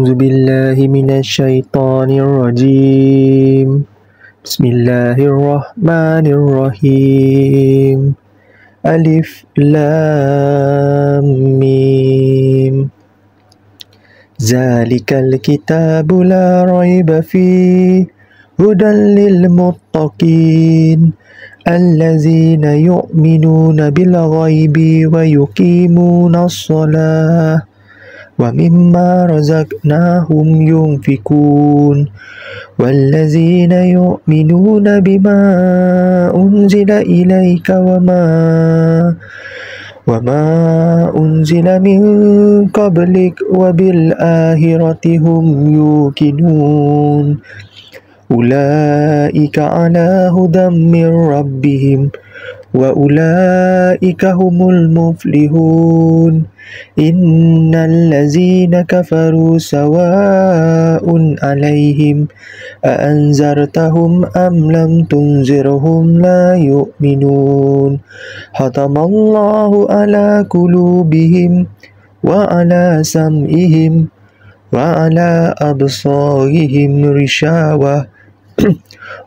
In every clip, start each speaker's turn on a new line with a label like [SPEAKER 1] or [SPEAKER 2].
[SPEAKER 1] أعوذ بالله من الشيطان الرجيم بسم الله الرحمن الرحيم ألف لام ميم ذلك الكتاب لا ريب فيه هدى للمتقين الذين يؤمنون بالغيب ويقيمون الصلاة ومما رزقناهم ينفقون والذين يؤمنون بما أنزل إليك وما أنزل من قبلك وبالآخرة هم يوقنون أولئك على هدى من ربهم وأولئك هم المفلحون إن الذين كفروا سواء عليهم أأنذرتهم أم لم تنذرهم لا يؤمنون ختم الله على قلوبهم وعلى سمعهم وعلى أبصارهم غشاوة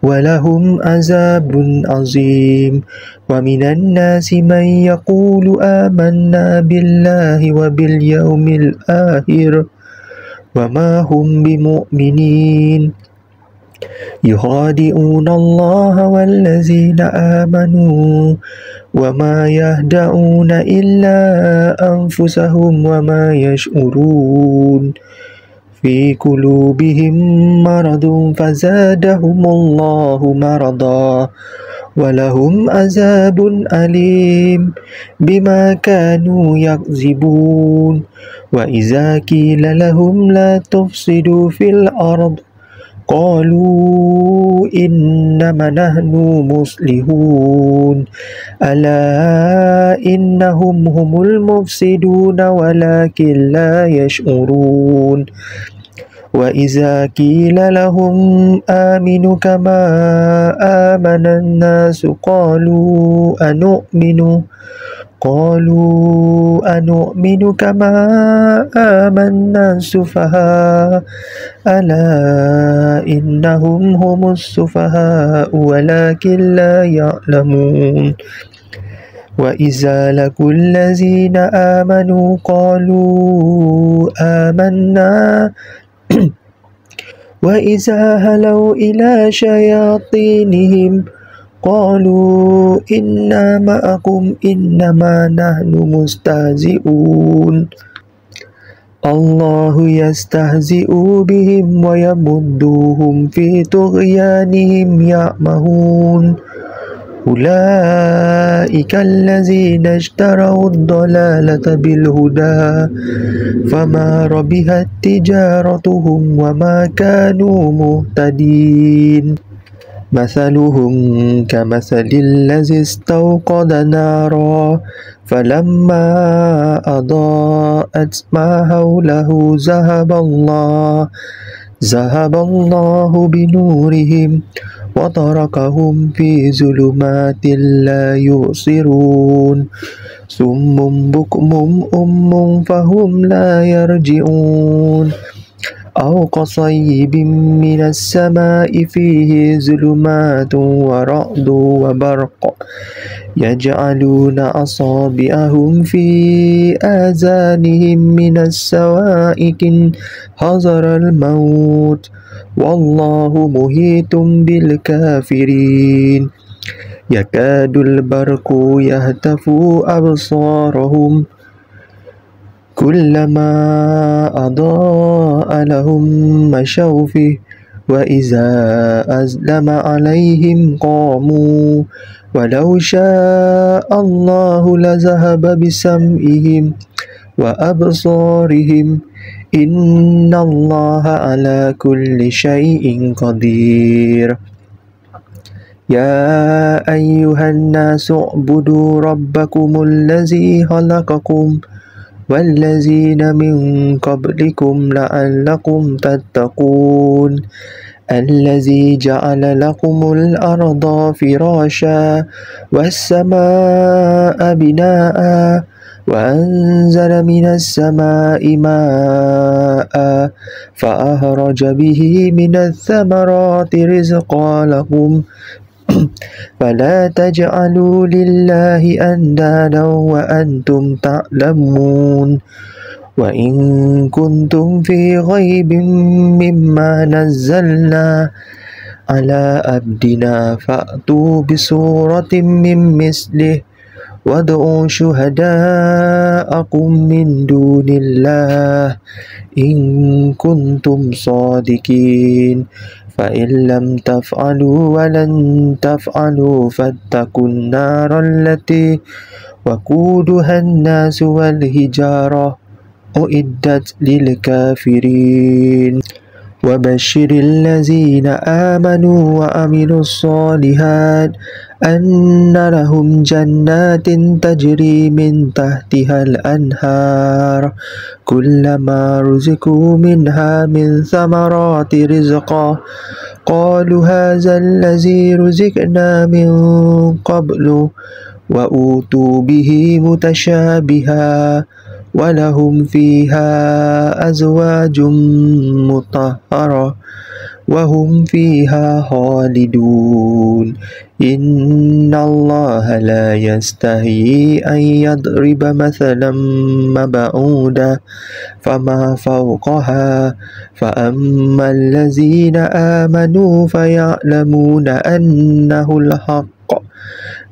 [SPEAKER 1] ولهم عذاب عظيم ومن الناس من يقول آمنا بالله وباليوم الآخر وما هم بمؤمنين يخادعون الله والذين آمنوا وما يهدعون إلا أنفسهم وما يشعرون في قلوبهم مرض فزادهم الله مرضا ولهم عذاب أليم بما كانوا يكذبون وإذا قيل لهم لا تفسدوا في الأرض قالوا إنما نحن مصلحون ألا إنهم هم المفسدون ولكن لا يشعرون وإذا قيل لهم آمنوا كما آمن الناس قالوا أنؤمن كما آمن السفهاء ألا إنهم هم السفهاء ولكن لا يعلمون وإذا لقوا الذين آمنوا قالوا آمنا وإذا هلوا إلى شياطينهم قالوا إنا معكم إنما نحن مستهزئون الله يستهزئ بهم ويمدهم في طغيانهم يعمهون أولئك الذين اشتروا الضلالة بالهدى فما ربحت تجارتهم وما كانوا مهتدين مثلهم كمثل الذي استوقد نارا فلما أضاءت ما حوله ذهب الله بنورهم وتركهم في ظلمات لا يبصرون صم بكم فهم لا يرجعون أو كصيب من السماء فيه ظلمات ورعد وبرق يجعلون أصابعهم في آذانهم من الصواعق حذر الموت والله محيط بالكافرين يكاد البرق يهتف أبصارهم كلما أضاء لهم مشوا فيه وإذا أظلم عليهم قاموا ولو شاء الله لذهب بسمعهم وأبصارهم إن الله على كل شيء قدير يا أيها الناس اعبدوا ربكم الذي خلقكم والذين من قبلكم لعلكم تتقون الذي جعل لكم الأرض فراشا والسماء بناء وأنزل من السماء ماء فأخرج به من الثمرات رزقا لكم فلا تجعلوا لله أندادا وأنتم تعلمون وإن كنتم في غيب مما نزلنا على عبدنا فأتوا بسورة من مثله وادعوا شهداءكم من دون الله إن كنتم صادقين فإن لم تفعلوا ولن تفعلوا فاتقوا النار التي وقودها الناس والحجارة أعدت للكافرين وبشر الذين آمنوا وعملوا الصالحات أن لهم جنات تجري من تحتها الأنهار كلما رزقوا منها من ثمرات رزقا قالوا هذا الذي رزقنا من قبل وأوتوا به متشابها ولهم فيها أزواج مطهرة وهم فيها خالدون إن الله لا يستحيي أن يضرب مثلا بعوضة فما فوقها فأما الذين آمنوا فيعلمون أنه الحق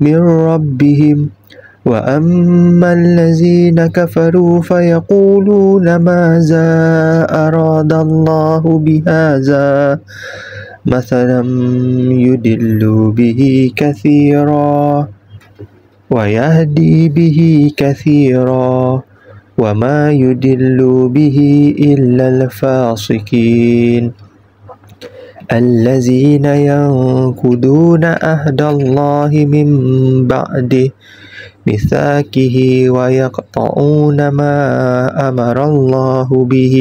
[SPEAKER 1] من ربهم وأما الذين كفروا فيقولون ماذا أراد الله بهذا مثلا يدل به كثيرا ويهدي به كثيرا وما يدل به إلا الفاسقين الذين ينقضون عهد الله من بعده ميثاقه ويقطعون ما أمر الله به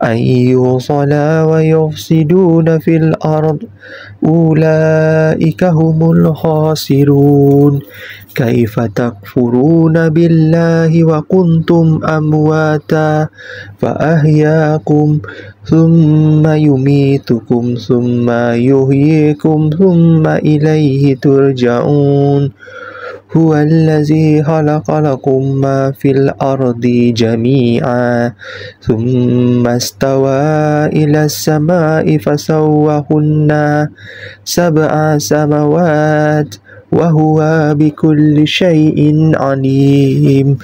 [SPEAKER 1] أن يوصل ويفسدون في الأرض أولئك هم الخاسرون كيف تكفرون بالله وكنتم أمواتا فأحياكم ثم يميتكم ثم يحييكم ثم إليه ترجعون هو الذي خلق لكم ما في الأرض جميعا ثم استوى إلى السماء فسواهن سبع سماوات وهو بكل شيء عليم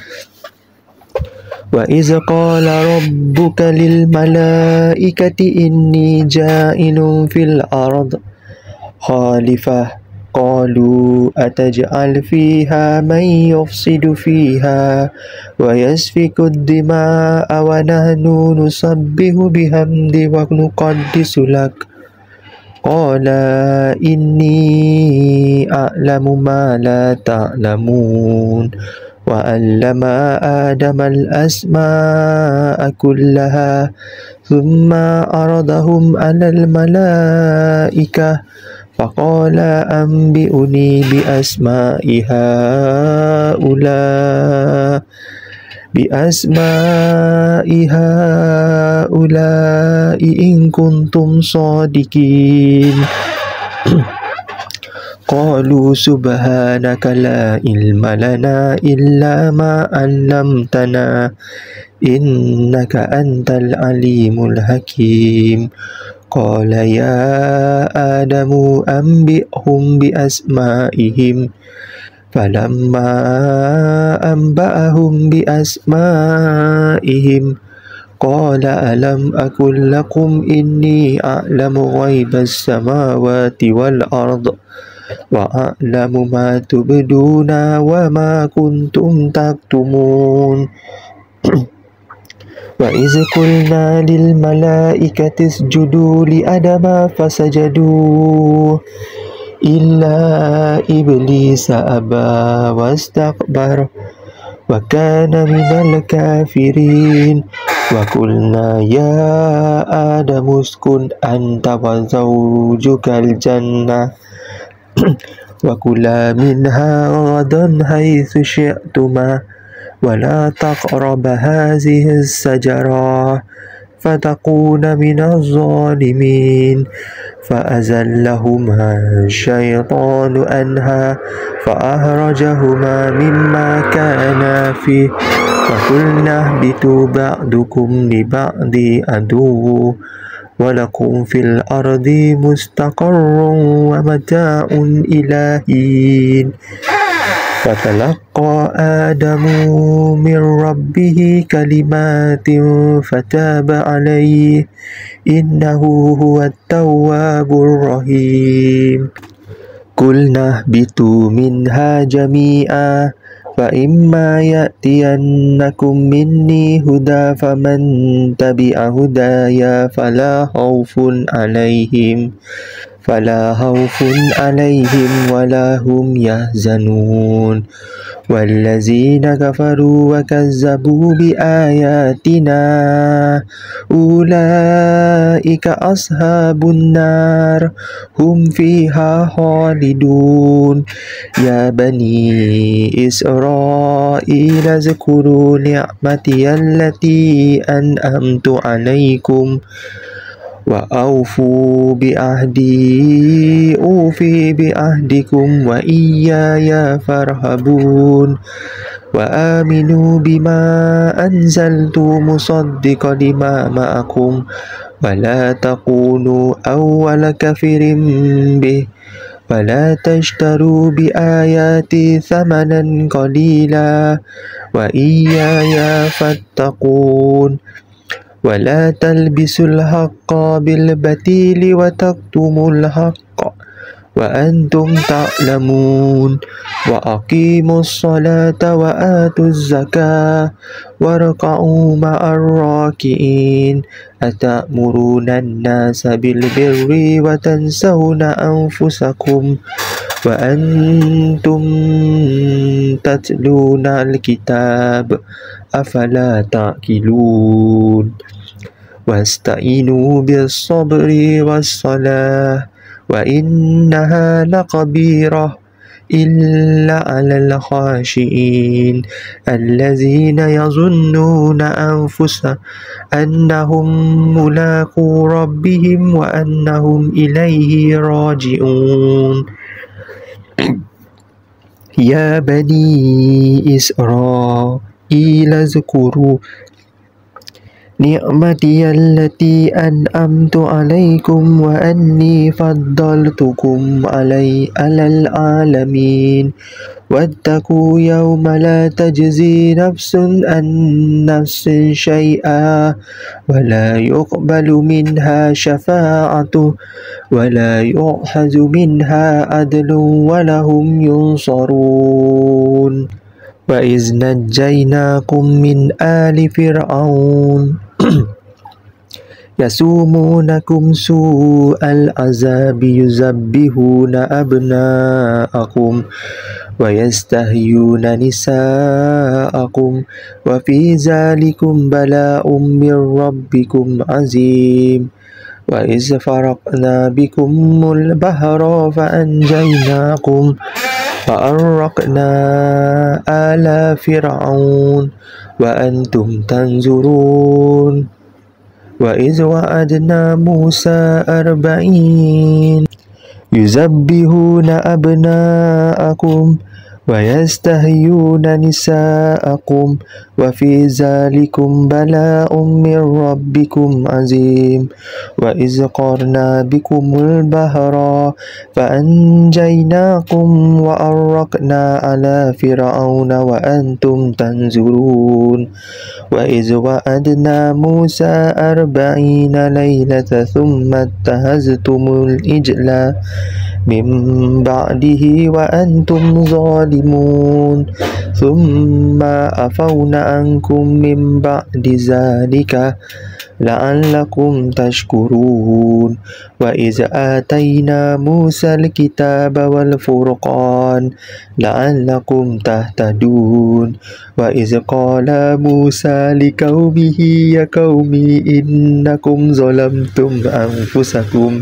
[SPEAKER 1] وإذ قال ربك للملائكة إني جاعل في الأرض خليفة قالوا أتجعل فيها من يفسد فيها ويسفك الدماء ونحن نسبح بحمدك ونقدس لك قال إني أعلم ما لا تعلمون وعلم آدم الأسماء كلها ثم عرضهم على الملائكة فقال أنبئوني بأسماء هؤلاء إن كنتم صادقين قالوا سبحانك لا علم لنا إلا ما علمتنا إنك أنت العليم الحكيم قال يا آدم أنبئهم بأسمائهم فلما أنبأهم بأسمائهم قال ألم أقل لكم إني أعلم غيب السماوات والأرض وأعلم ما تبدون وما كنتم تكتمون وإذ قلنا للملائكة اسجدوا لآدم فسجدوا إلا إبليس أبى واستكبر وكان من الكافرين وقلنا يا آدم اسكن أنت وزوجك الجنة وكلا منها غدا حيث شئتما ولا تقرب هذه الشجرة فتكون من الظالمين فأزلهما الشيطان عنها فأخرجهما مما كانا فيه وقلنا اهبطوا بعضكم لبعض عدو ولكم في الأرض مستقر ومتاع إلى حين فتلقى آدم من ربه كلمات فتاب عليه إنه هو التواب الرحيم قلنا اهبطوا منها جميعا فإما يأتينكم مني هدى فمن تبع هدايا فلا خوف عليهم ولا هم يحزنون والذين كفروا وكذبوا بآياتنا أولئك أصحاب النار هم فيها خالدون يا بني إسرائيل اذكروا نعمتي التي أنعمت عليكم وأوفوا بعهدي أوفي بعهدكم وإياي فارهبون وآمنوا بما أنزلت مصدقا لما معكم ولا تكونوا أول كافر به ولا تشتروا بآياتي ثمنا قليلا وإياي فاتقون ولا تلبسوا الحق بالباطل وتكتموا الحق وأنتم تعلمون وأقيموا الصلاة وآتوا الزكاة واركعوا مع الراكعين أتأمرون الناس بالبر وتنسون أنفسكم وأنتم تتلون الكتاب أفلا تعقلون واستعينوا بالصبر والصلاة وإنها لكبيرة إلا على الخاشعين الذين يظنون أنهم ملاقو ربهم وأنهم إليه راجعون يا بني إسرائيل اذكروا نعمتي التي أنعمت عليكم وأني فضلتكم على العالمين واتقوا يوم لا تجزي نفس عن نفس شيئا ولا يقبل منها شفاعة ولا يؤخذ منها عدل وهم ينصرون وإذ نجيناكم من آل فرعون يسومونكم سوء العذاب يذبحون أبناءكم ويستحيون نساءكم وفي ذلكم بلاء من ربكم عظيم وإذ فرقنا بكم البحر فأنجيناكم فأغرقنا آل فرعون وأنتم تنظرون وإذ وعدنا موسى 40 يذبحون أبناءكم ويستحيون نساءكم وفي ذلكم بلاء من ربكم عظيم وإذ قرنا بكم البحر فأنجيناكم وأغرقنا على فرعون وأنتم تنظرون وإذ وعدنا موسى 40 ليلة ثم اتخذتم العجل من بعده وأنتم ظالمون ثم عفونا عنكم من بعد ذلك لعلكم تشكرون وإذ آتينا موسى الكتاب والفرقان لعلكم تهتدون وإذ قال موسى لقومه يا قوم إنكم ظلمتم أنفسكم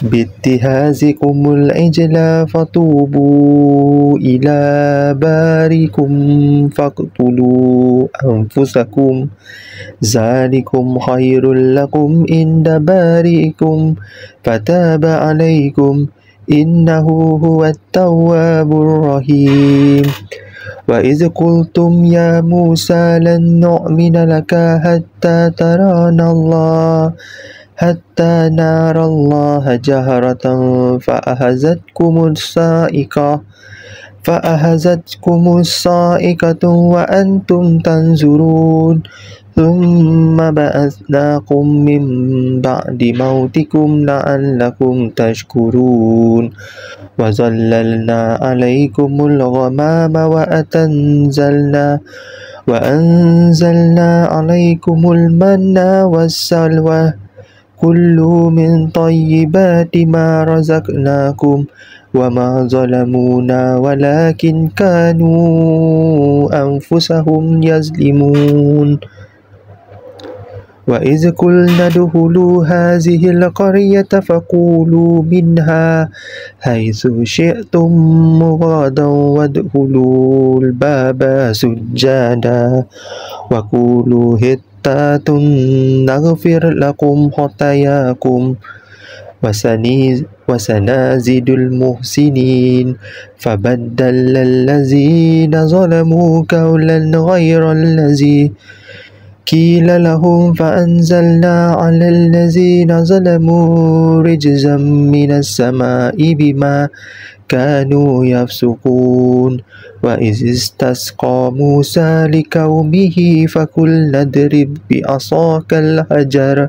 [SPEAKER 1] باتخاذكم العجل فتوبوا إلى بارئكم فاقتلوا أنفسكم ذلكم خير لكم عند بارئكم فتاب عليكم إنه هو التواب الرحيم وإذ قلتم يا موسى لن نؤمن لك حتى نرى الله جهرة فأخذتكم الصاعقة وأنتم تنظرون ثم بعثناكم من بعد موتكم لعلكم تشكرون وظللنا عليكم الغمام وأنزلنا عليكم المن والسلوى كلوا من طيبات ما رزقناكم وما ظلمونا ولكن كانوا أنفسهم يظلمون وإذ قلنا ادخلوا هذه القرية فكلوا منها حيث شئتم رغدا وادخلوا الباب سجدا وقولوا حطة نغفر لكم خطاياكم وسنزيد المحسنين فبدل الذين ظلموا قولا غير الذي قيل لهم فأنزلنا على الذين ظلموا رجزا من السماء بما كانوا يفسقون وإذ استسقى موسى لقومه فقلنا اضرب بعصاك الحجر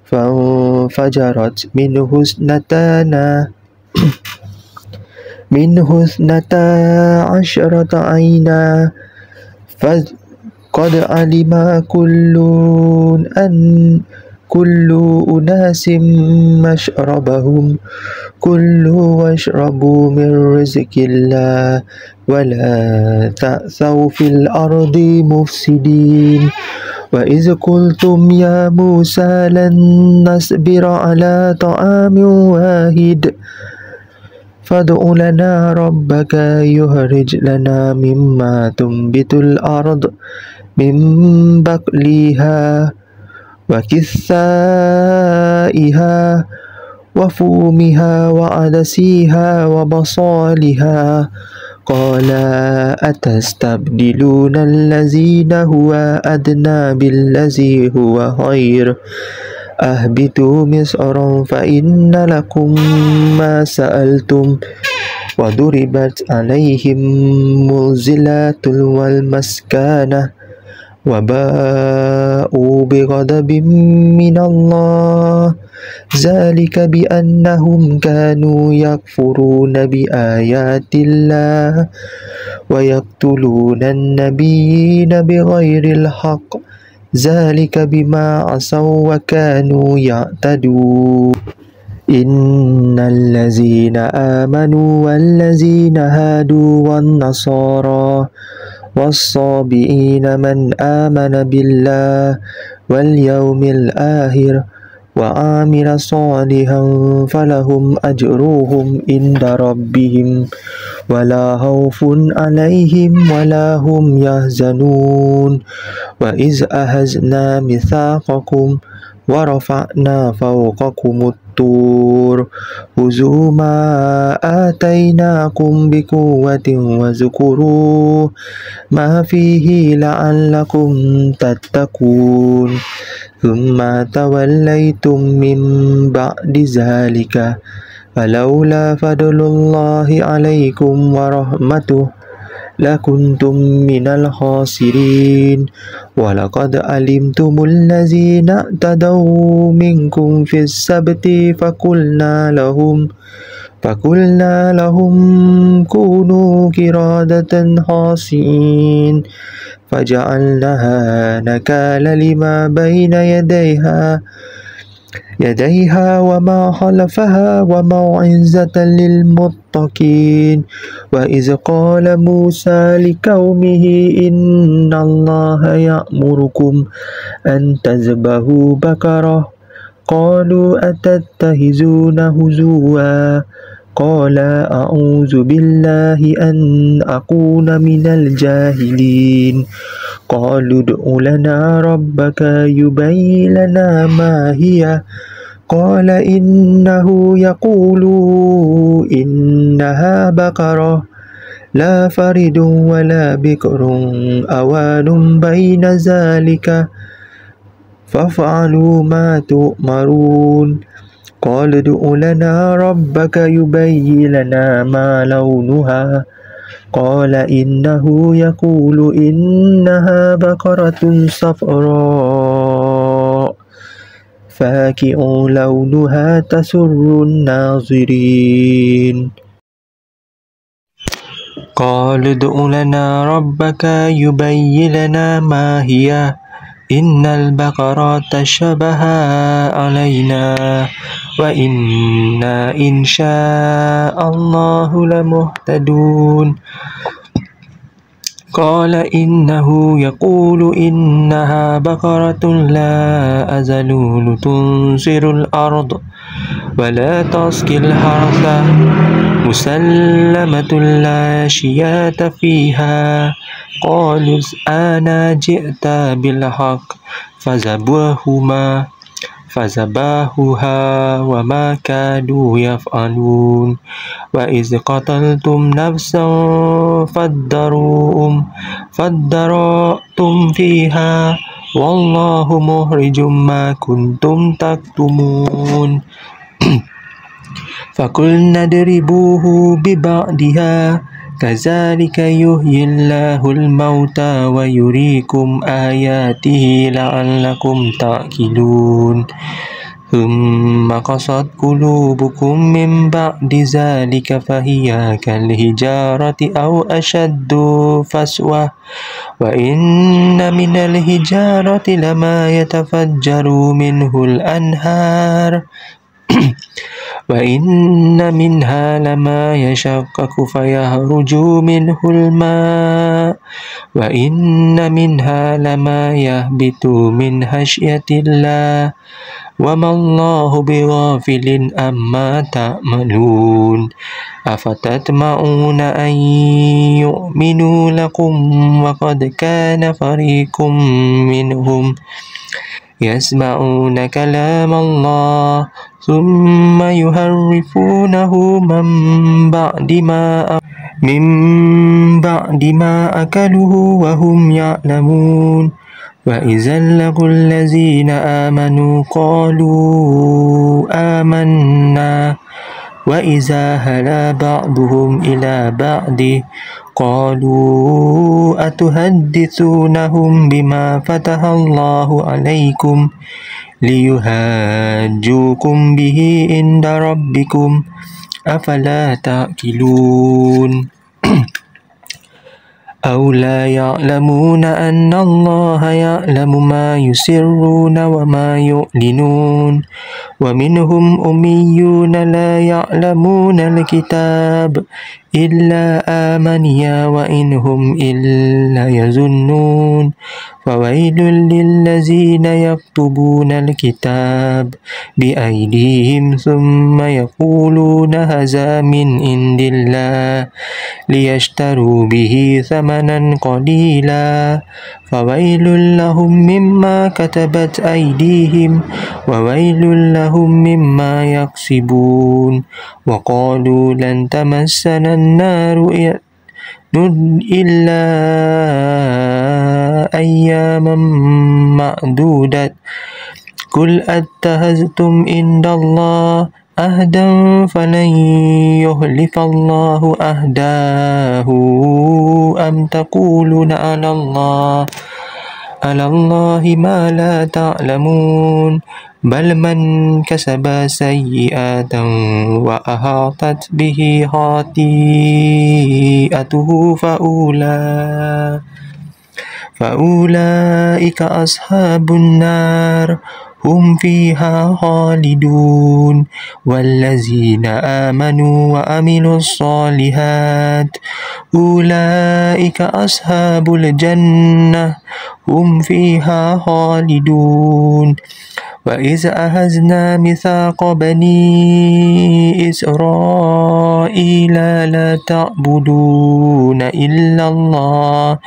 [SPEAKER 1] فانفجرت منه اثنتا عشرة عينا قد علم كل أناس مشربهم كلوا واشربوا من رزق الله ولا تأثوا في الأرض مفسدين وإذ قلتم يا موسى لن نصبر على طعام واحد فادع لنا ربك يخرج لنا مما تنبت الأرض من بقلها وكثائها وفومها وعدسها وبصالها قال أتستبدلون الذين هو أدنى بالذي هو خير أهبطوا مصرا فإن لكم ما سألتم وضربت عليهم الذلة والمسكنة وباءوا بغضب من الله ذلك بأنهم كانوا يكفرون بآيات الله ويقتلون النبيين بغير الحق ذلك بما عصوا وكانوا يعتدون إن الذين آمنوا والذين هادوا والنصارى والصابئين من آمن بالله واليوم الآخر وعمل صالحا فلهم أجرهم عند ربهم ولا خوف عليهم ولا هم يحزنون وإذ أخذنا ميثاقكم ورفعنا فوقكم الطور خذوا ما آتيناكم بقوة واذكروا ما فيه لعلكم تتقون ثم توليتم من بعد ذلك فلولا فضل الله عليكم ورحمته لكنتم من الخاسرين ولقد علمتم الذين اعتدوا منكم في السبت فقلنا لهم كونوا قردة خاسئين فجعلناها نكالا لما بين يديها وما خلفها وموعظة للمتقين وإذ قال موسى لقومه إن الله يأمركم أن تذبحوا بقرة قالوا أتتخذون هزوا قال أعوذ بالله أن أكون من الجاهلين قالوا ادع لنا ربك يبين لنا ما هي قال إنه يقول إنها بقرة لا فرد ولا بكر أوان بين ذلك فافعلوا ما تؤمرون قال ادع لنا ربك يبين لنا ما لونها قال إنه يقول إنها بقرة صفراء فاكهٌ لونها تسر الناظرين قال ادع لنا ربك يبين لنا ما هي إن البقرة تشبه علينا وإنا إن شاء الله لمهتدون قال إنه يقول إنها بقرة لا أزلول تنصر الأرض ولا تسقي الحرث مسلمة لا شياة فيها قالوا أنا جئت بالحق فذبحوها وما كادوا يفعلون وإذ قتلتم نفسا فادارأتم فيها والله مخرج ما كنتم تكتمون فقلنا اضربوه ببعضها كذلك يحيي الله الموتى ويريكم آياته لعلكم تعقلون ثم قست قلوبكم من بعد ذلك فهي كالحجارة أو أشد قسوة وإن من الحجارة لما يتفجر منه الأنهار وإن منها لما يشقق فيخرج منه الماء وإن منها لما يهبط من خشية الله وما الله بغافل عما تعملون أفتطمعون أن يؤمنوا لكم وقد كان فريق منهم يسمعون كلام الله ثم يحرفونه من بعد ما أكلوه وهم يعلمون وإذا لقوا الذين آمنوا قالوا آمنا وإذا خلا بعضهم إلى بعض قالوا أتحدثونهم بما فتح الله عليكم ليحاجوكم به عند ربكم أفلا تعقلون أو لا يعلمون أن الله يعلم ما يسرون وما يعلنون ومنهم أميون لا يعلمون الكتاب إلا آمنيا وإنهم إلا يظنون فويل للذين يكتبون الكتاب بأيديهم ثم يقولون هذا من عند الله ليشتروا به ثمنا قليلا فويل لهم مما كتبت أيديهم وويل لهم مما يكسبون وقالوا لن تمسنا النار إلا أياما معدودة قل أتخذتم عند الله عهدا فلن يخلف الله عهده أم تقولون على الله ما لا تعلمون بل من كسب سيئات وأحاطت به خطيئته فأولئك أصحاب النار هم فيها خالدون والذين آمنوا وعملوا الصالحات أولئك أصحاب الجنة هم فيها خالدون وإذ أخذنا ميثاق بني إسرائيل لا تعبدون إلا الله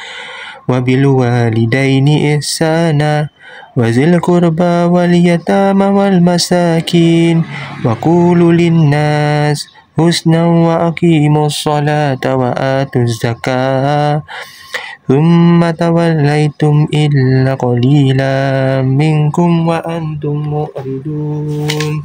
[SPEAKER 1] وبالوالدين إحسانا وذي القربى واليتامى والمساكين وقولوا للناس حسنا وأقيموا الصلاة وآتوا الزكاة ثم توليتم إلا قليلا منكم وأنتم معرضون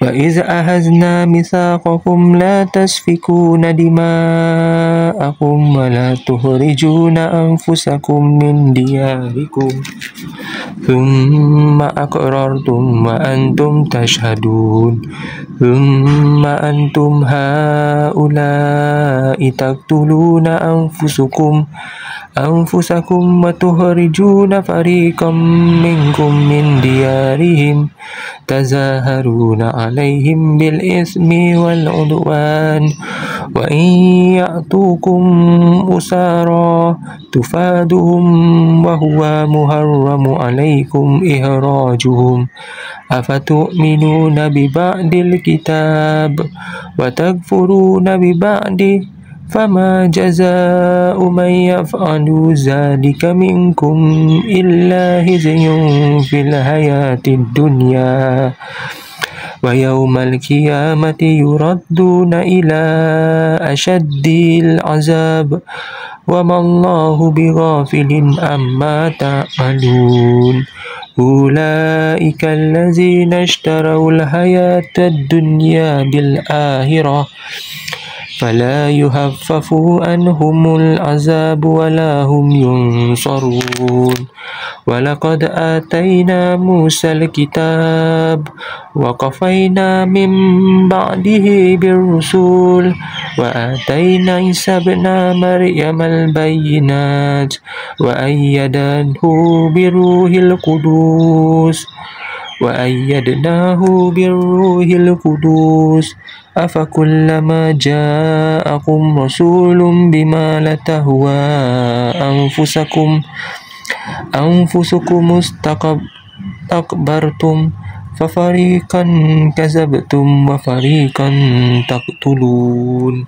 [SPEAKER 1] وإذ أخذنا ميثاقكم لا تسفكون دماءكم ولا تخرجون أنفسكم من دياركم ثم أقررتم وأنتم تشهدون ثم أنتم هؤلاء تقتلون أنفسكم وتخرجون فريقا منكم من ديارهم تظاهرون عليهم بالإثم والعدوان وإن يأتوكم أسارى تفادهم وهو محرم عليكم إخراجهم أفتؤمنون ببعض الكتاب وتكفرون ببعض فما جزاء من يفعل ذلك منكم إلا خزي في الحياة الدنيا ويوم القيامة يردون إلى أشد العذاب وما الله بغافل عما تعملون أولئك الذين اشتروا الحياة الدنيا بالآخرة فلا يخفف عنهم العذاب ولا هم ينصرون ولقد آتينا موسى الكتاب وقفينا من بعده بالرسل وآتينا عيسى ابن مريم البينات وأيدناه بالروح القدس أفكلما جاءكم رسول بما لا تهوى أنفسكم استكبرتم ففريقا كذبتم وفريقا تقتلون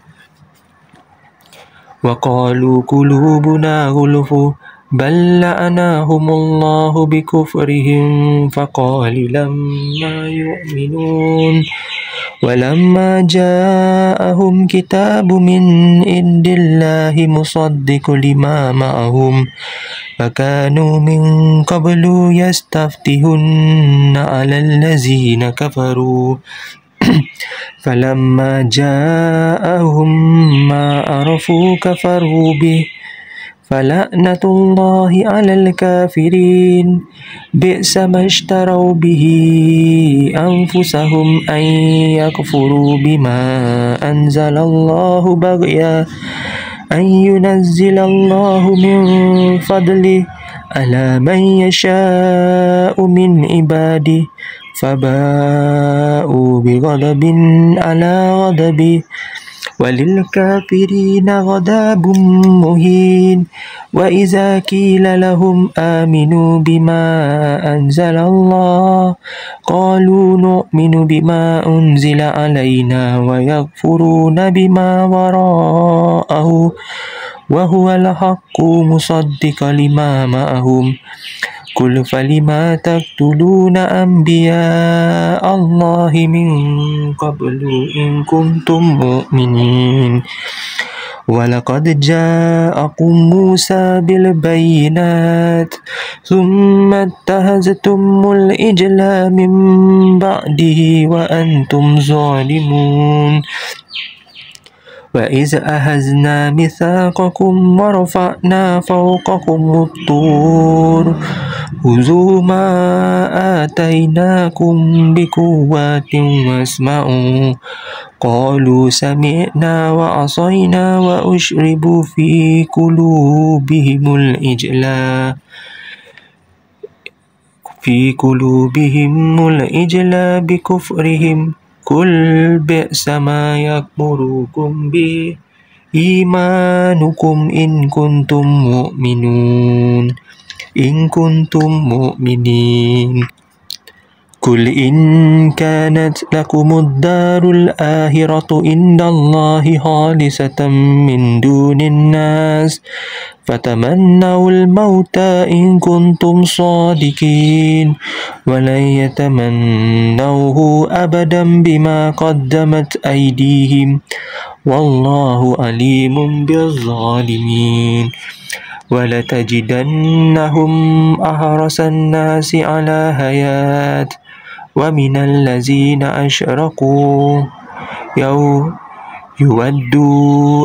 [SPEAKER 1] وقالوا قلوبنا غلف بل لعناهم الله بكفرهم فقليلا ما يؤمنون ولما جاءهم كتاب من عند الله مصدق لما معهم فكانوا من قبل يستفتحون على الذين كفروا فلما جاءهم ما عرفوا كفروا به فلعنة الله على الكافرين بئس ما اشتروا به أنفسهم أن يكفروا بما أنزل الله بغيا أن ينزل الله من فضله على من يشاء من عباده فباءوا بغضب على غضب وللكافرين غضب مهين وإذا قيل لهم آمنوا بما أنزل الله قالوا نؤمن بما أنزل علينا ويكفرون بما وراءه وهو الحق مصدقا لما معهم قل فلما تقتلون أنبياء الله من قبل إن كنتم مؤمنين ولقد جاءكم موسى بالبينات ثم اتخذتم العجل من بعده وأنتم ظالمون وإذ أخذنا ميثاقكم ورفعنا فوقكم الطور خذوا ما آتيناكم بقوة واسمعوا قالوا سمعنا وعصينا وأشربوا في قلوبهم العجل في قلوبهم العجل بكفرهم قل بئس ما يأمركم به إيمانكم إن كنتم مؤمنين قل إن كانت لكم الدار الآخرة عند الله خالصة من دون الناس فتمنوا الموت إن كنتم صادقين ولن يتمنوه أبدا بما قدمت أيديهم والله عليم بالظالمين ولتجدنهم أحرص الناس على حياة ومن الذين أشركوا يود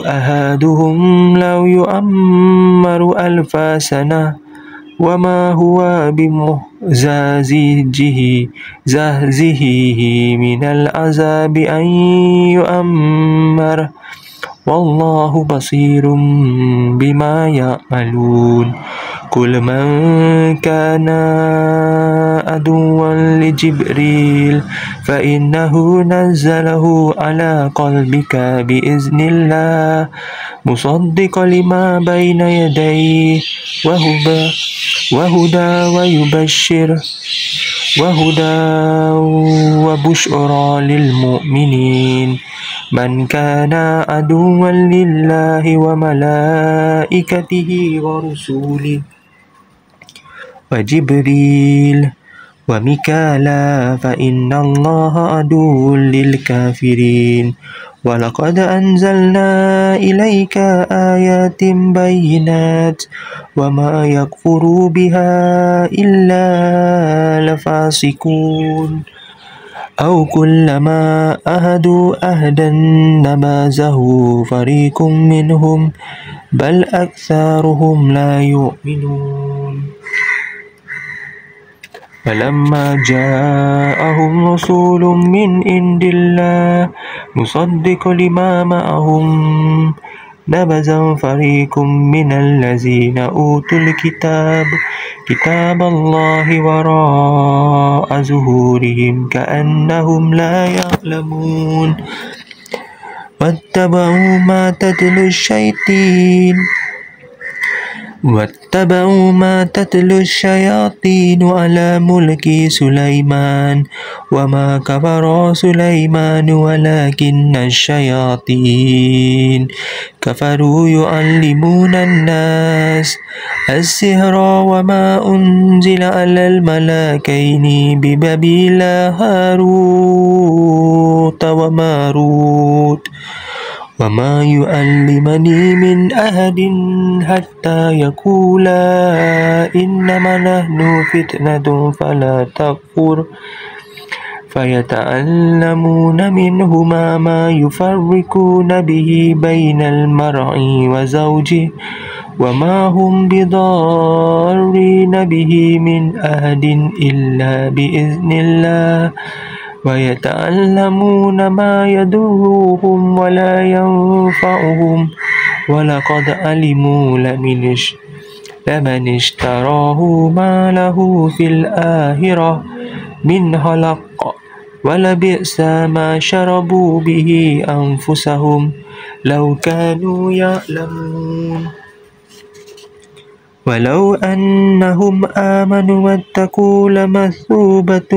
[SPEAKER 1] أحدهم لو يؤمر 1000 سنة وما هو بمزحزحه من العذاب أن يؤمر والله بصير بما يعملون قل من كان عدوا لجبريل فإنه نزله على قلبك بإذن الله مصدقا لما بين يديه وهدى وبشرى للمؤمنين من كان عدوا لله وملائكته ورسوله وجبريل وميكالا فإن الله عدو للكافرين ولقد أنزلنا إليك آيات بينات وما يكفر بها إلا الفاسقون أو كلما أهدوا أهدا نبذه فريق منهم بل أكثرهم لا يؤمنون فلما جاءهم رسول من عند الله مصدق لما معهم نبذ فريق من الذين أوتوا كتاب الله وراء ظهورهم كأنهم لا يعلمون واتبعوا ما تتلو الشياطين على ملك سليمان وما كفر سليمان ولكن الشياطين كفروا يعلمون الناس السحر وما أنزل على الملكين ببابل هاروت وماروت وما يعلمان من أحد حتى يقولا إنما نحن فتنة فلا تكفر فيتعلمون منهما ما يفرقون به بين المرء وزوجه وما هم بضارين به من أحد إلا بإذن الله ويتعلمون ما يضرهم ولا ينفعهم ولقد علموا لمن اشتراه ما له في الآخرة من خلاق ولبئس ما شربوا به أنفسهم لو كانوا يعلمون ولو أنهم آمنوا واتقوا لمثوبة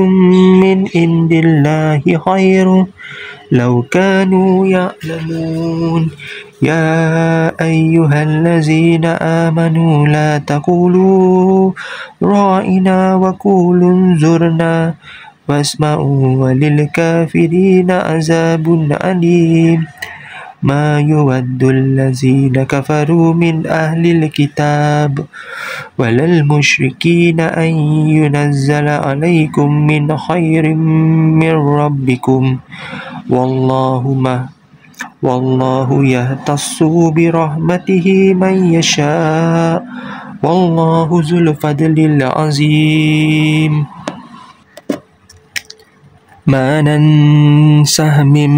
[SPEAKER 1] من عند الله خير لو كانوا يعلمون يا أيها الذين آمنوا لا تقولوا راعنا وقولوا انظرنا واسمعوا وللكافرين عذاب أليم ما يود الذين كفروا من أهل الكتاب ولا المشركين أن ينزل عليكم من خير من ربكم والله يختص برحمته من يشاء والله ذو الفضل العظيم ما ننسخ من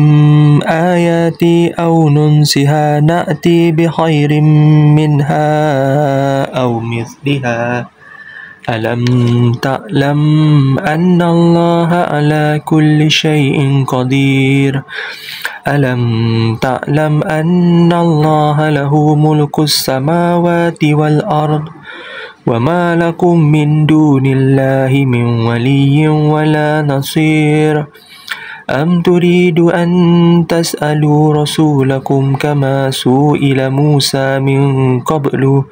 [SPEAKER 1] آيات أو ننسها نأتي بخير منها أو مثلها ألم تعلم أن الله على كل شيء قدير ألم تعلم أن الله له ملك السماوات والأرض وما لكم من دون الله من ولي ولا نصير أم تريد أن تسألوا رسولكم كما سئل موسى من قبل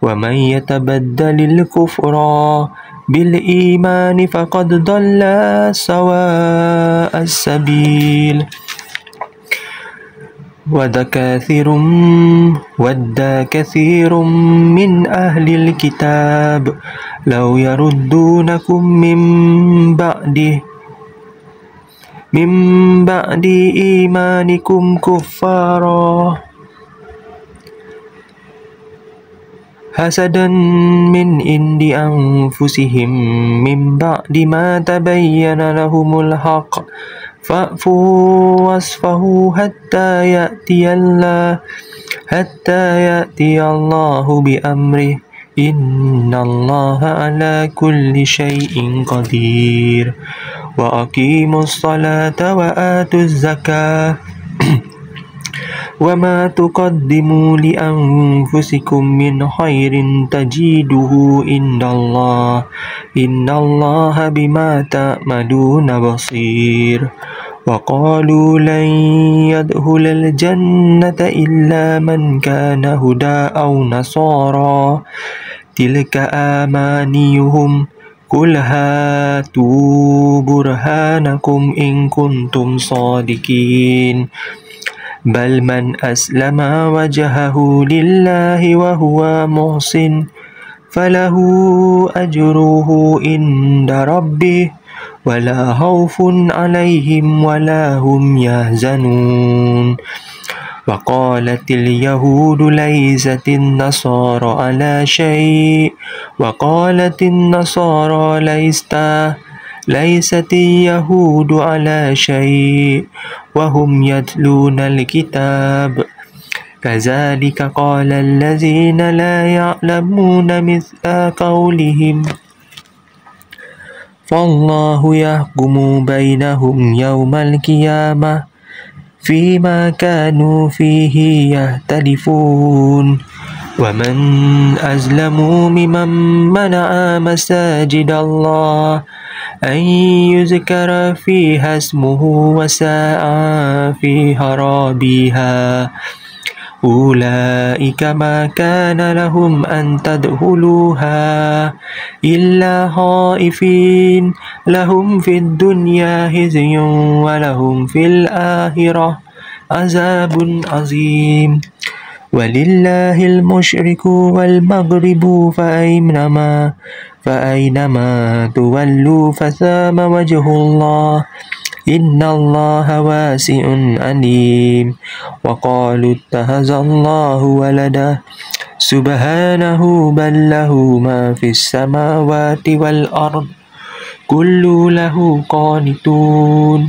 [SPEAKER 1] ومن يتبدل الكفر بالإيمان فقد ضل سواء السبيل ود كثير من أهل الكتاب لو يردونكم من بعد إيمانكم كفارا حسدا من عند أنفسهم من بعد ما تبين لهم الحق فاعفوا واصفحوا حتى يأتي الله بأمره إن الله على كل شيء قدير وأقيموا الصلاة وآتوا الزكاة وما تقدموا لأنفسكم من خير تجدوه عند الله إن الله بما تعملون بصير وقالوا لن يدخل الجنة إلا من كان هدى أو نصارى تلك آمانيهم قل هاتوا برهانكم إن كنتم صادقين بل من أسلم وجهه لله وهو محسن فله أجره عند ربه ولا خوف عليهم ولا هم يحزنون وقالت اليهود ليست النصارى على شيء وقالت النصارى ليست اليهود على شيء وهم يتلون الكتاب كذلك قال الذين لا يعلمون مثل قولهم فالله يحكم بينهم يوم القيامة فيما كانوا فيه يختلفون ومن أظلم ممن منع مساجد الله أن يذكر فيها اسمه وسعى في خرابها أولئك ما كان لهم أن تدخلوها إلا خائفين لهم في الدنيا خزي ولهم في الآخرة عذاب عظيم ولله المشرق والمغرب فأينما تولوا فثام وجه الله إن الله واسع عليم وقالوا اتخذ الله ولدا سبحانه بل له ما في السماوات والأرض كل له قانتون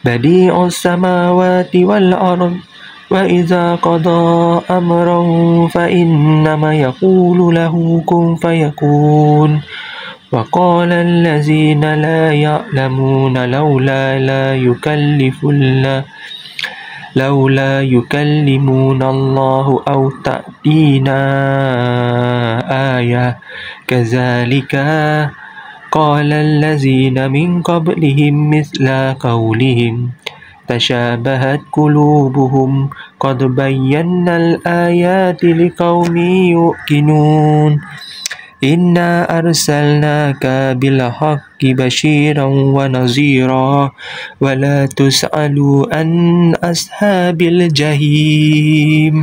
[SPEAKER 1] بديع السماوات والأرض وإذا قضى أمرا فإنما يقول له كن فيكون وقال الذين لا يعلمون لولا يكلمون الله أو تأتينا آية كذلك قال الذين من قبلهم مثل قولهم تشابهت قلوبهم قد بينا الآيات لقوم يوقنون إنا أرسلناك بالحق بشيرا ونذيرا ولا تسألوا عن أصحاب الجحيم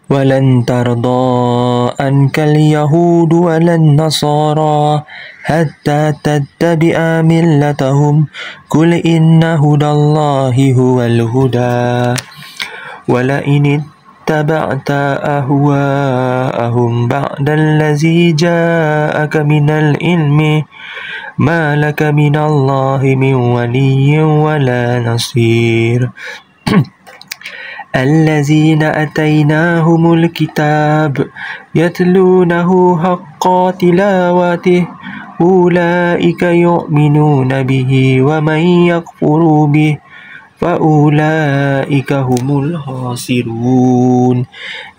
[SPEAKER 1] ولن ترضى عنك اليهود ولا النصارى حتى تتبع ملتهم قل إن هدى الله هو الهدى ولئن اتبعت أهواءهم بعد الذي جاءك من العلم ما لك من الله من ولي ولا نصير الذين أتيناهم الكتاب يتلونه حق تلاوته أولئك يؤمنون به ومن يكفر به فأولئك هم الخاسرون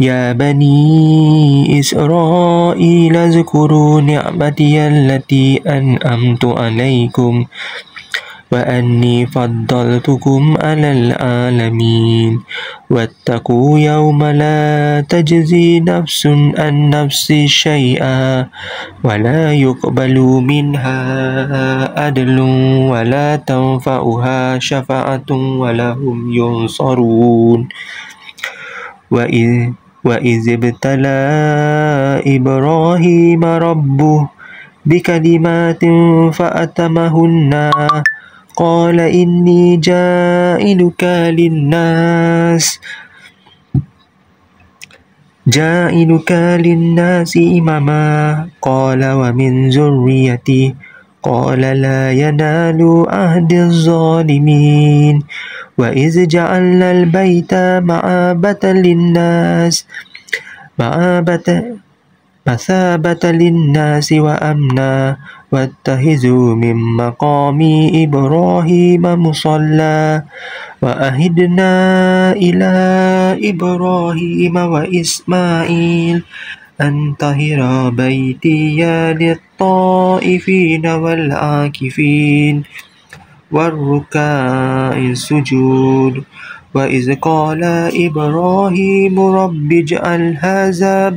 [SPEAKER 1] يا بني إسرائيل اذكروا نعمتي التي أنعمت عليكم وأني فضلتكم على العالمين واتقوا يوم لا تجزي نفس عن نفس شيئا ولا يقبل منها عدل ولا تنفعها شفاعة ولا هم ينصرون وإذ ابتلى إبراهيم ربه بكلمات فأتمهن قال إني جائلك للناس إماما قال ومن ذريتي قال لا ينال عهد الظالمين وإذ جعلنا البيت مثابة للناس وأمنا واتخذوا من مقام إبراهيم مصلى وأهدنا إلى إبراهيم وإسماعيل أن طهر بيتي للطائفين والعاكفين والركع السجود وإذ قال إبراهيم رب اجعل هذا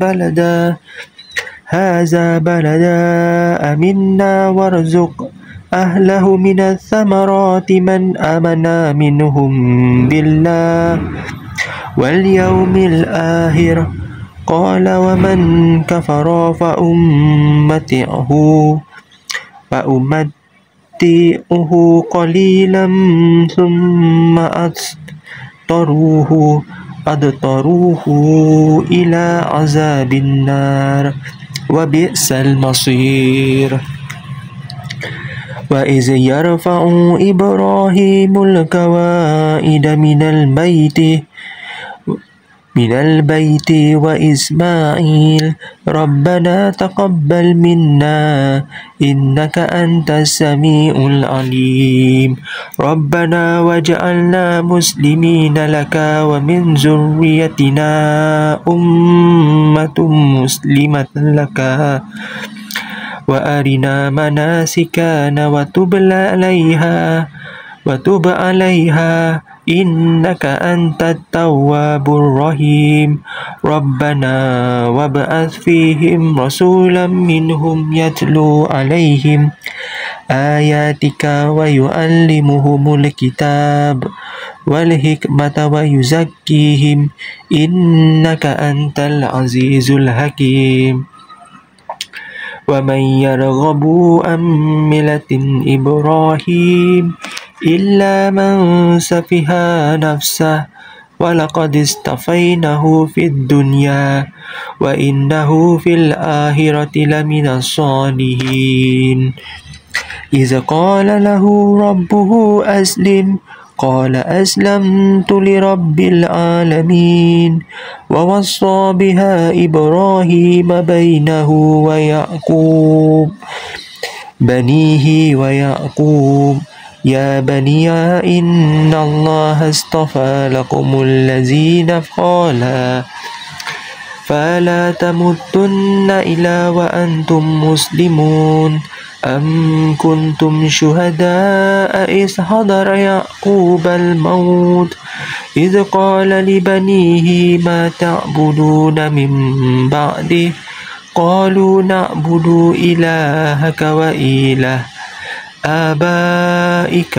[SPEAKER 1] بلدا آمنا وارزق أهله من الثمرات من آمن منهم بالله واليوم الآخر قال ومن كفر فأمتعه قليلا ثم أضطروه إلى عذاب النار وبئس المصير وإذ يرفع إبراهيم القواعد من البيت وإسماعيل ربنا تقبل منا إنك أنت السميع العليم ربنا واجعلنا مسلمين لك ومن ذريتنا أمة مسلمة لك وأرنا مناسكنا وتب عليها إنك أنت التواب الرحيم ربنا وابعث فيهم رسولا منهم يتلو عليهم آياتك ويعلمهم الكتاب والحكمة ويزكيهم إنك أنت العزيز الحكيم ومن يرغب عن ملة إبراهيم إلا من سفه نفسه ولقد اصطفيناه في الدنيا وإنه في الآخرة لمن الصالحين إذ قال له ربه أسلم قال أسلمت لرب العالمين ووصى بها إبراهيم بنيه ويعقوب يا بني إن الله اصطفى لكم الذين فلا تموتن إلا وأنتم مسلمون أم كنتم شهداء إذ حضر يعقوب الموت إذ قال لبنيه ما تعبدون من بعده قالوا نعبد إلهك وإله آبائك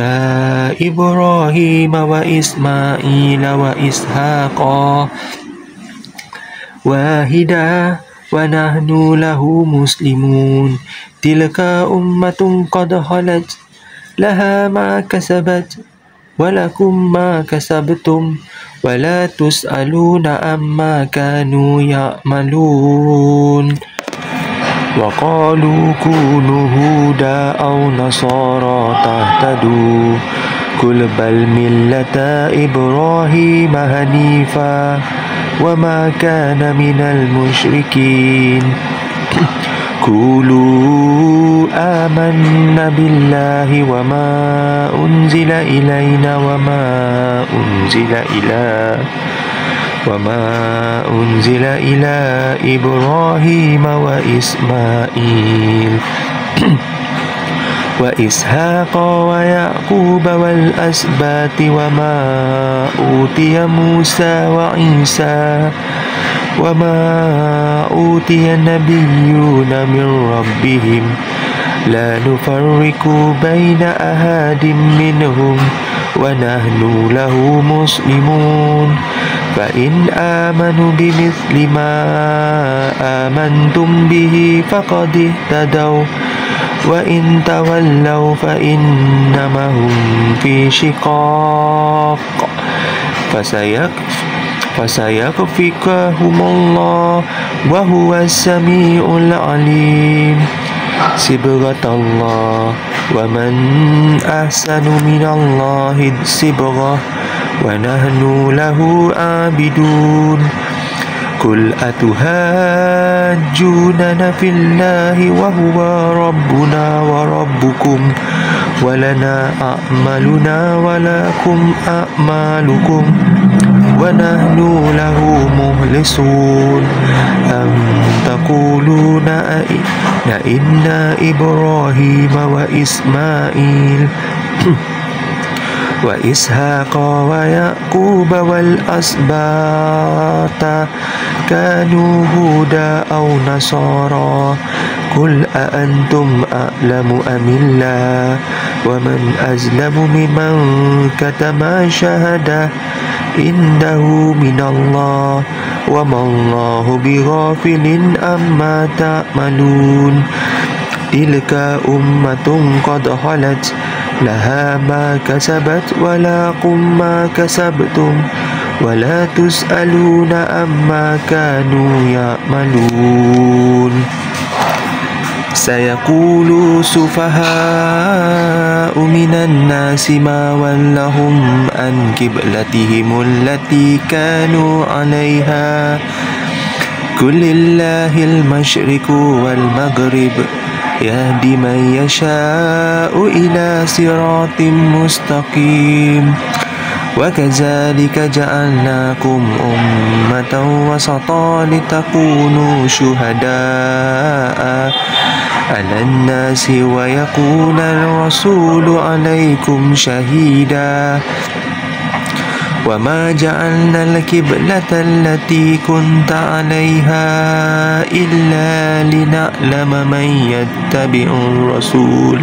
[SPEAKER 1] إبراهيم وإسماعيل وإسحاق واحدا ونحن له مسلمون تلك أمة قد خلت لها ما كسبت ولكم ما كسبتم ولا تسألون عما كانوا يعملون وقالوا كونوا هودا أو نصارى تهتدوا قل بل ملة إبراهيم حنيفا وما كان من المشركين قولوا آمنا بالله وما أنزل إلينا وما أنزل إلى إبراهيم وإسماعيل وإسحاق ويعقوب والأسباط وما أوتي موسى وعيسى وما أوتي النبيون من ربهم لا نفرق بين أحد منهم ونحن له مسلمون فإن آمنوا بمثل ما آمنتم به فقد اهتدوا وإن تولوا فإنما هم في شقاق فسيكفيكهم الله وهو السميع العليم صبغة الله ومن أحسن من الله صبغة ونحن له عابدون قل أتهاجوننا في الله وهو ربنا وربكم ولنا أعمالنا ولكم أعمالكم ونحن له مخلصون أم تقولون إن إبراهيم وإسماعيل وإسحاق ويعقوب والأسباط كانوا هودا أو نصارى قل أأنتم أعلم أم الله ومن أظلم ممن كتم شهادة عنده من الله وما الله بغافل عما تعملون تلك أمة قد خلت لها ما كسبت ولكم ما كسبتم ولا تسألون عما كانوا يعملون سيقول سفهاء من الناس ما ولهم عن قبلتهم التي كانوا عليها قل لله المشرق والمغرب يهدي من يشاء إلى صراط مستقيم وكذلك جعلناكم أمة وسطا لتكونوا شهداء على الناس ويكون الرسول عليكم شهيدا وما جعلنا القبلة التي كنت عليها إلا لنعلم من يتبع الرسول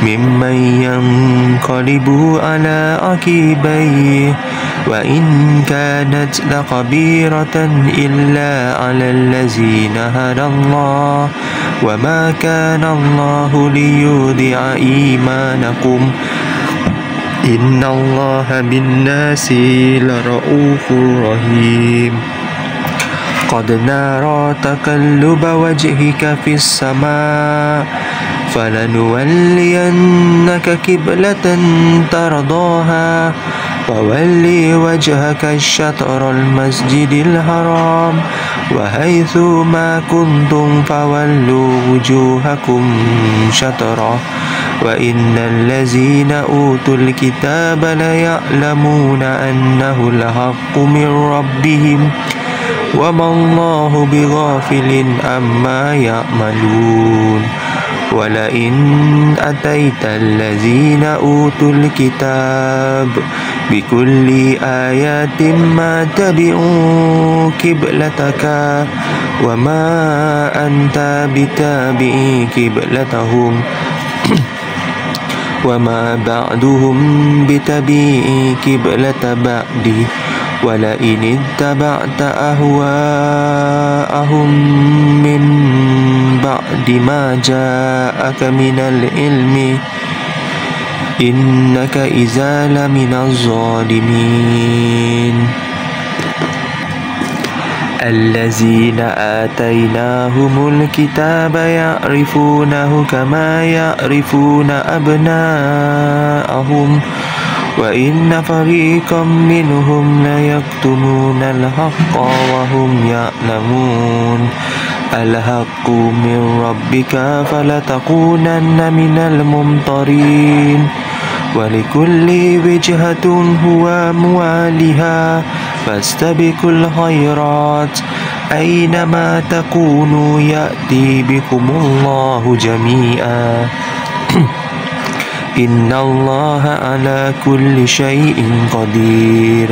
[SPEAKER 1] ممن ينقلب على عقبيه وإن كانت لكبيرة إلا على الذين هدى الله وما كان الله ليضيع إيمانكم إن الله بالناس لرؤوف رحيم قد نرى تقلب وجهك في السماء فلنولينك قبلة ترضاها فولي وجهك الشطر المسجد الحرام وحيث ما كنتم فولوا وجوهكم شطره وإن الذين أوتوا الكتاب ليعلمون أنه الحق من ربهم وما الله بغافل عما يعملون ولئن أتيت الذين أوتوا الكتاب بكل آيات ما تبعوا قبلتك وما أنت بتابع قبلتهم وما بعدهم بتبيع قبلة بعد ولئن اتبعت أهواءهم من بعد ما جاءك من العلم إنك إذا لمن الظالمين الذين آتيناهم الكتاب يعرفونه كما يعرفون أبناءهم وإن فريقا منهم ليكتمون الحق وهم يعلمون الحق من ربك فلتكونن من الممترين ولكل وجهة هو مواليها فاستبقوا الخيرات أينما تكونوا يأتي بكم الله جميعا إن الله على كل شيء قدير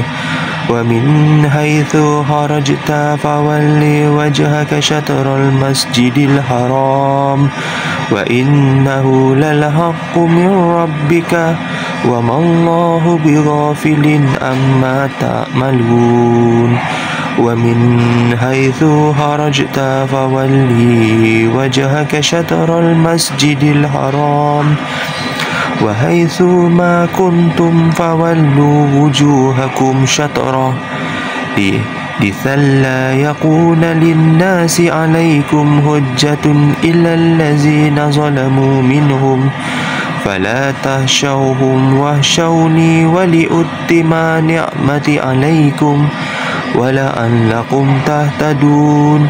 [SPEAKER 1] ومن حيث خرجت فول وجهك شطر المسجد الحرام وإنه للحق من ربك وما الله بغافل عما تعملون ومن حيث خرجت فول وجهك شطر المسجد الحرام وحيث ما كنتم فولوا وجوهكم شطرة لئلا يكون للناس عليكم حجة إلا الذين ظلموا منهم فلا تخشوهم واخشوني ولأتم نعمتي عليكم ولعلكم تهتدون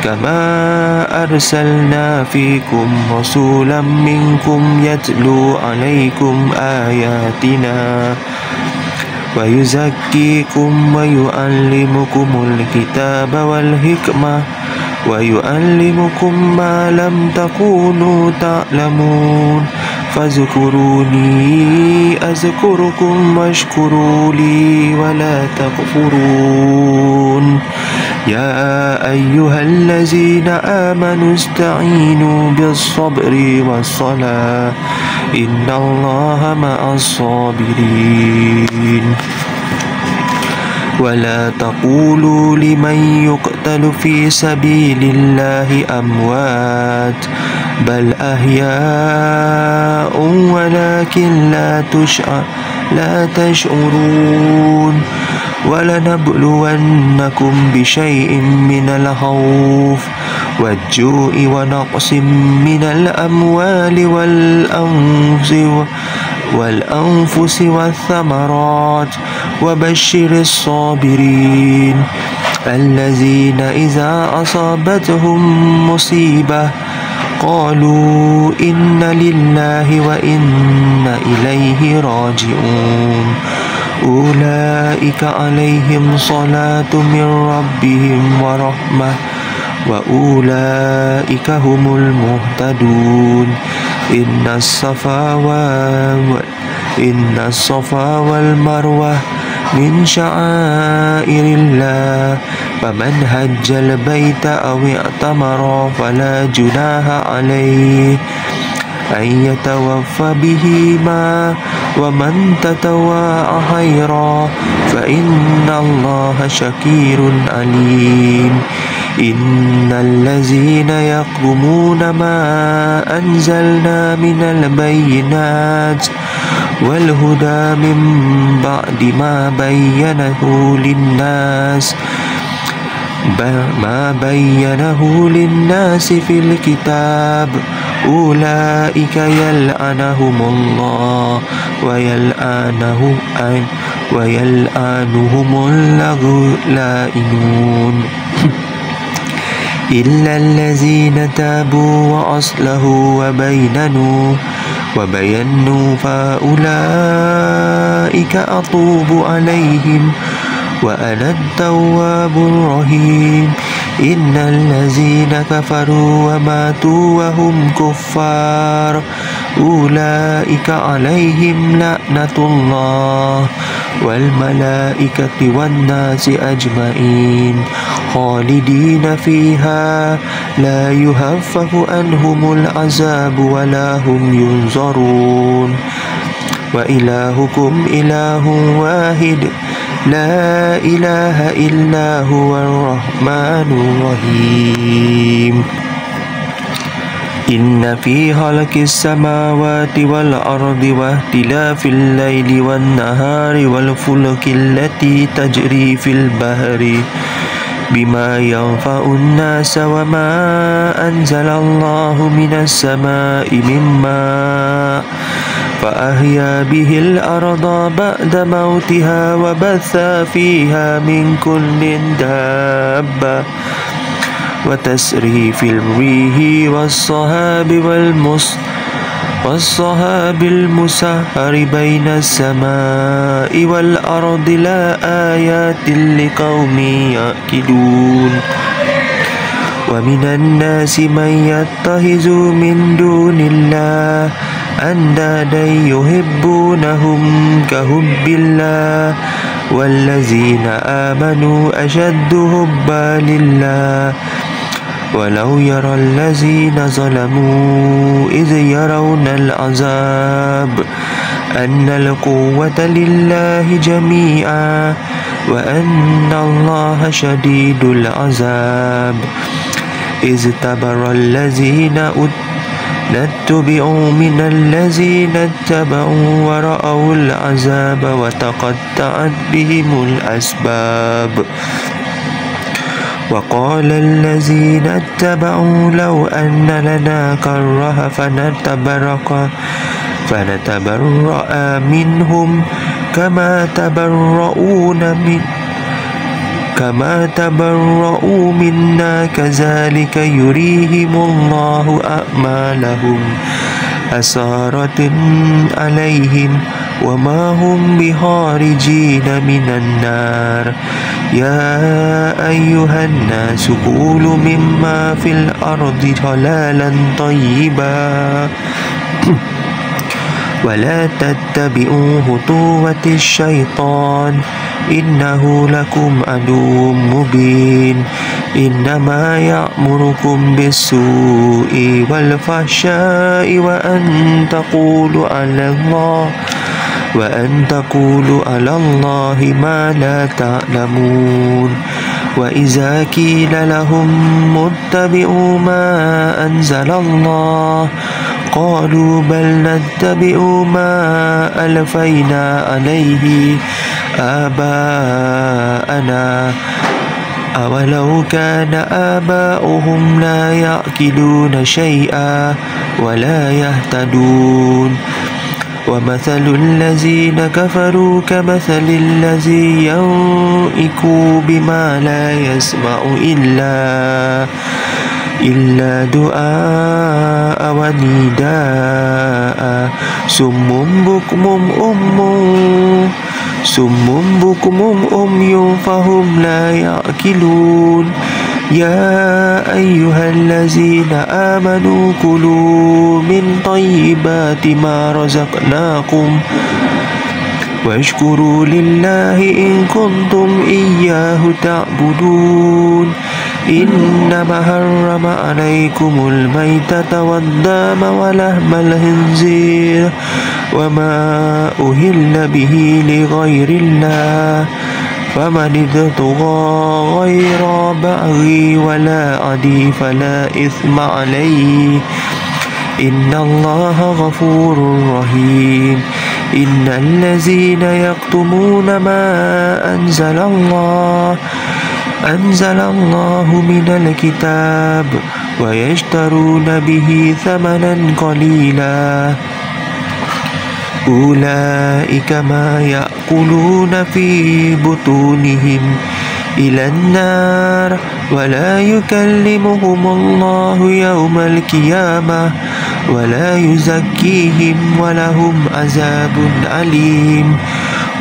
[SPEAKER 1] كما أرسلنا فيكم رسولا منكم يتلو عليكم آياتنا ويزكيكم ويعلمكم الكتاب والحكمة ويعلمكم ما لم تكونوا تعلمون فاذكروني أذكركم واشكروا لي ولا تكفرون يا أيها الذين آمنوا استعينوا بالصبر والصلاة إن الله مع الصابرين ولا تقولوا لمن يقتل في سبيل الله أموات بل أحياء ولكن لا تشعرون ولنبلونكم بشيء من الخوف والجوع ونقص من الأموال والأنفس والثمرات وبشر الصابرين الذين إذا أصابتهم مصيبة قالوا إن لله وإنا إليه راجعون أولئك عليهم صلاة من ربهم ورحمة وأولئك هم المهتدون إن الصفا والمروة من شعائر الله فمن هج البيت أو اعتمر فلا جناح عليه أن يتوف بهما ومن تطوع خيرا فإن الله شكير عليم إن الذين يكتمون ما أنزلنا من البينات والهدى من بعد ما بينه للناس في الكتاب أولئك يلعنهم الله ويلعنهم اللائنون إلا الذين تابوا وأصلحوا وبينوا فأولئك أتوب عليهم وأنا التواب الرحيم إن الذين كفروا وماتوا وهم كفار أولئك عليهم لعنة الله والملائكة والناس أجمعين خالدين فيها لا يخفف عنهم العذاب ولا هم ينظرون وإلهكم إله واحد لا إله إلا هو الرحمن الرحيم إن في خلق السماوات والأرض واختلاف الليل والنهار والفلك التي تجري في البحر بما ينفع الناس وما أنزل الله من السماء من ماء فأحيا به الأرض بعد موتها وبث فيها من كل دابة وتسريف الريح والصحاب المسخر بين السماء والأرض لآيات لقوم يعقلون ومن الناس من يتخذ من دون الله أندادا يحبونهم كحب الله والذين آمنوا أشد حبا لله ولو يرى الذين ظلموا إذ يرون العذاب أن القوة لله جميعا وأن الله شديد العذاب إذ تبرأ الذين اتبعوا من الذين اتبعوا ورأوا العذاب وتقطعت بهم الأسباب وقال الذين اتبعوا لو أن لنا كرة فنتبرأ منهم كما تبرؤوا منا كذلك يريهم الله أعمالهم حسرات عليهم وما هم بخارجين من النار يا أيها الناس كلوا مما في الأرض حلالا طيبا ولا تتبعوا خطوات الشيطان إنه لكم عدو مبين إنما يأمركم بالسوء والفحشاء وأن تقولوا على الله ما لا تعلمون وإذا قيل لهم اتبعوا ما أنزل الله قالوا بل نتبع ما ألفينا عليه آباءنا أولو كان آباؤهم لا يعقلون شيئا ولا يهتدون ومثل الذين كفروا كمثل الذي ينعق بما لا يسمع إلا دعاء ونداء صم بكم أمي فهم لا يعقلون يا أيها الذين آمنوا كلوا من طيبات ما رزقناكم واشكروا لله إن كنتم إياه تعبدون إنما حرم عليكم الميتة والدم ولحم الخنزير وما أهل به لغير الله فمن اضطر غير بغي ولا عدي فلا إثم عليه إن الله غفور رحيم إن الذين يكتمون ما أنزل الله من الكتاب ويشترون به ثمنا قليلا أولئك ما يأكلون في بطونهم إلى النار ولا يكلمهم الله يوم القيامة ولا يزكيهم ولهم عذاب أليم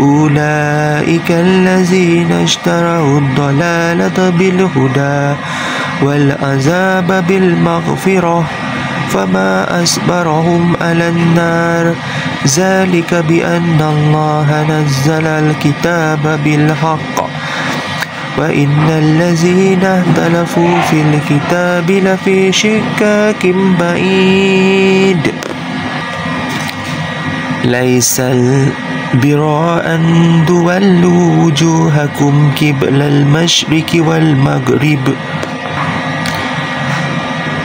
[SPEAKER 1] أولئك الذين اشتروا الضلالة بالهدى والعذاب بالمغفرة فما أصبرهم على النار ذلك بأن الله نزل الكتاب بالحق وإن الذين اختلفوا في الكتاب لفي شكاك بعيد ليس البر أن تولوا وجوهكم قبل المشرق والمغرب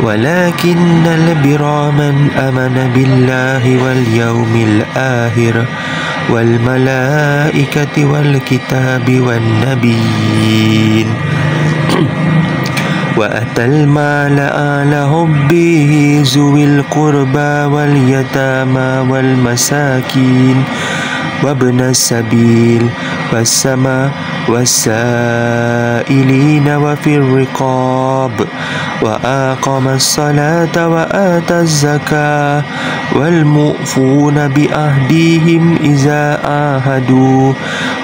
[SPEAKER 1] ولكن البر من آمن بالله واليوم الآخر والملائكة والكتاب والنبيين وأتى المال على حبه ذوي القربى واليتامى والمساكين وابن السبيل والسائلين وفي الرقاب وأقام الصلاة وآتى الزكاة والمؤفون بعهدهم إذا عاهدوا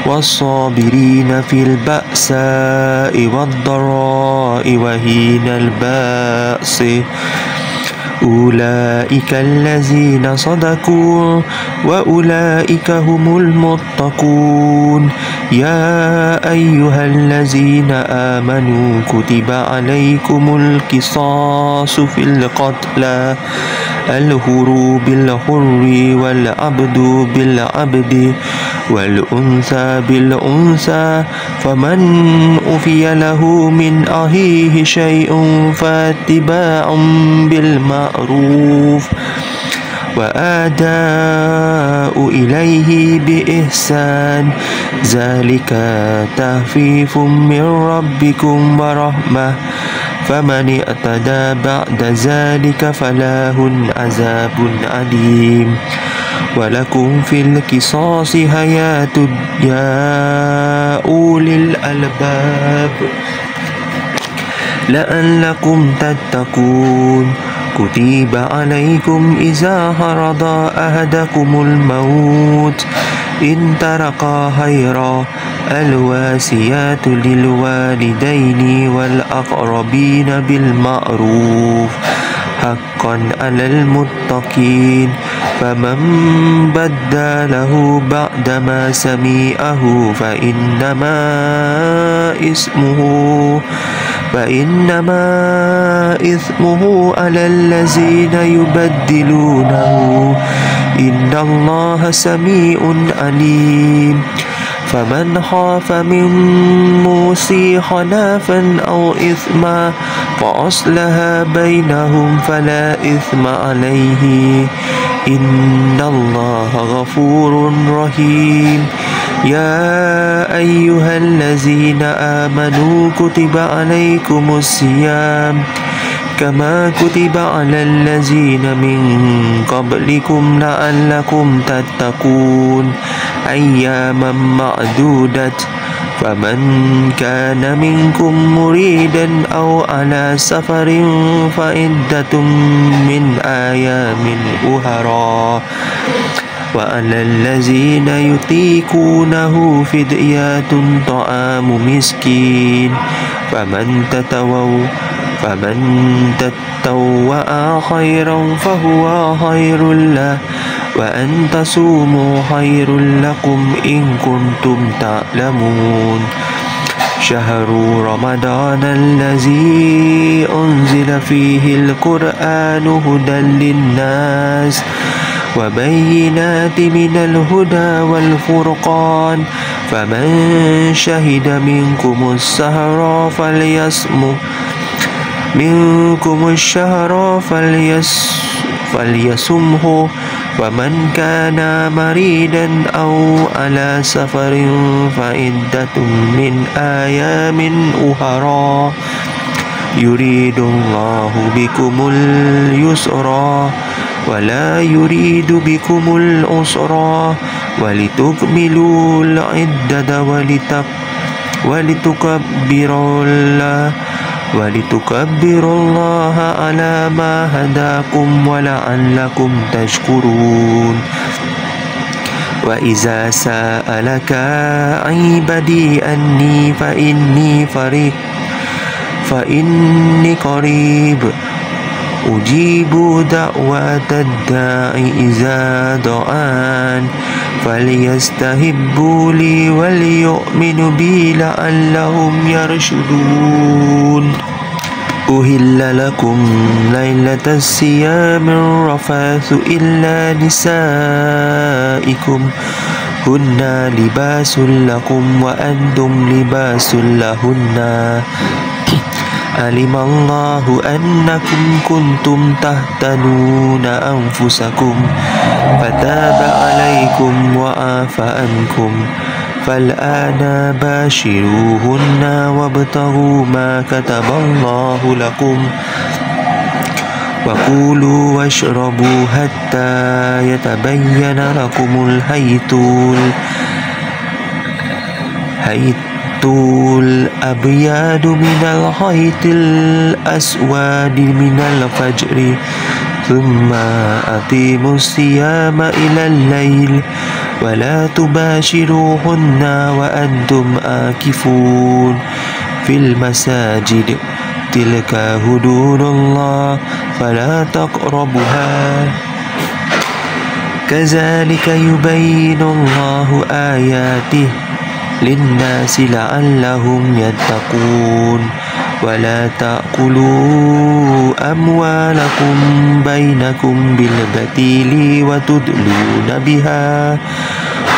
[SPEAKER 1] والصابرين في البأساء والضراء وحين البأس أولئك الذين صدقوا وأولئك هم المتقون يا أيها الذين آمنوا كتب عليكم القصاص في القتلى الحر بالحر والعبد بالعبد والأنثى بالأنثى فمن أوفي له من أخيه شيء فاتباع بالمعروف وأداء إليه بإحسان ذلك تخفيف من ربكم ورحمة فمن اعتدى بعد ذلك فله عذاب أليم ولكم في القصاص حياة يا أولي الألباب لعلكم تتقون كتب عليكم إذا حضر أحدكم الموت إن ترك خيرا الوصية للوالدين والأقربين بالمعروف حقا على المتقين فمن بدله بعدما سمعه فإنما إثمه على الذين يبدلونه إن الله سميع عليم فمن خاف من موص خلافا أو إثما فأصلح بينهم فلا إثم عليه إن الله غفور رحيم يا أيها الذين آمنوا كتب عليكم الصيام كما كتب على الذين من قبلكم لعلكم تتقون أياما معدودة فمن كان منكم مريدا أو على سفر فعدة من أيام أخرى وعلى الذين يطيقونه فدية طعام مسكين فمن تطوع خيرا فهو خير له وأن تصوموا خير لكم إن كنتم تعلمون شهر رمضان الذي أنزل فيه القرآن هدى للناس وبينات من الهدى والفرقان فمن شهد منكم الشهر فليصمه ومن كان مريدا أو على سفر فعدة من أيام أخرى يريد الله بكم اليسر ولا يريد بكم العسر ولتكملوا العدة ولتكبروا الله على ما هداكم ولعلكم تشكرون وإذا سألك عبادي أني فإني قريب أجيب دعوة الداعي إذا دعان فليستجيبوا لي وليؤمنوا بي لعلهم يرشدون أهل لكم ليلة الصيام الرفث إلا نسائكم هن لباس لكم وأنتم لباس لهن علم الله أنكم كنتم تختانون أنفسكم فتاب عليكم وعفى عنكم فالآن باشروهن وابتغوا ما كتب الله لكم وكلوا واشربوا حتى يتبين لكم الخيط الأبيض من الخيط الأسود من الفجر ثم أقيموا الصيام إلى الليل ولا تباشروهن وأنتم عاكفون في المساجد تلك حدود الله فلا تقربوها كذلك يبين الله آياته للناس لعلهم يتقون ولا تأكلوا أموالكم بينكم بالباطل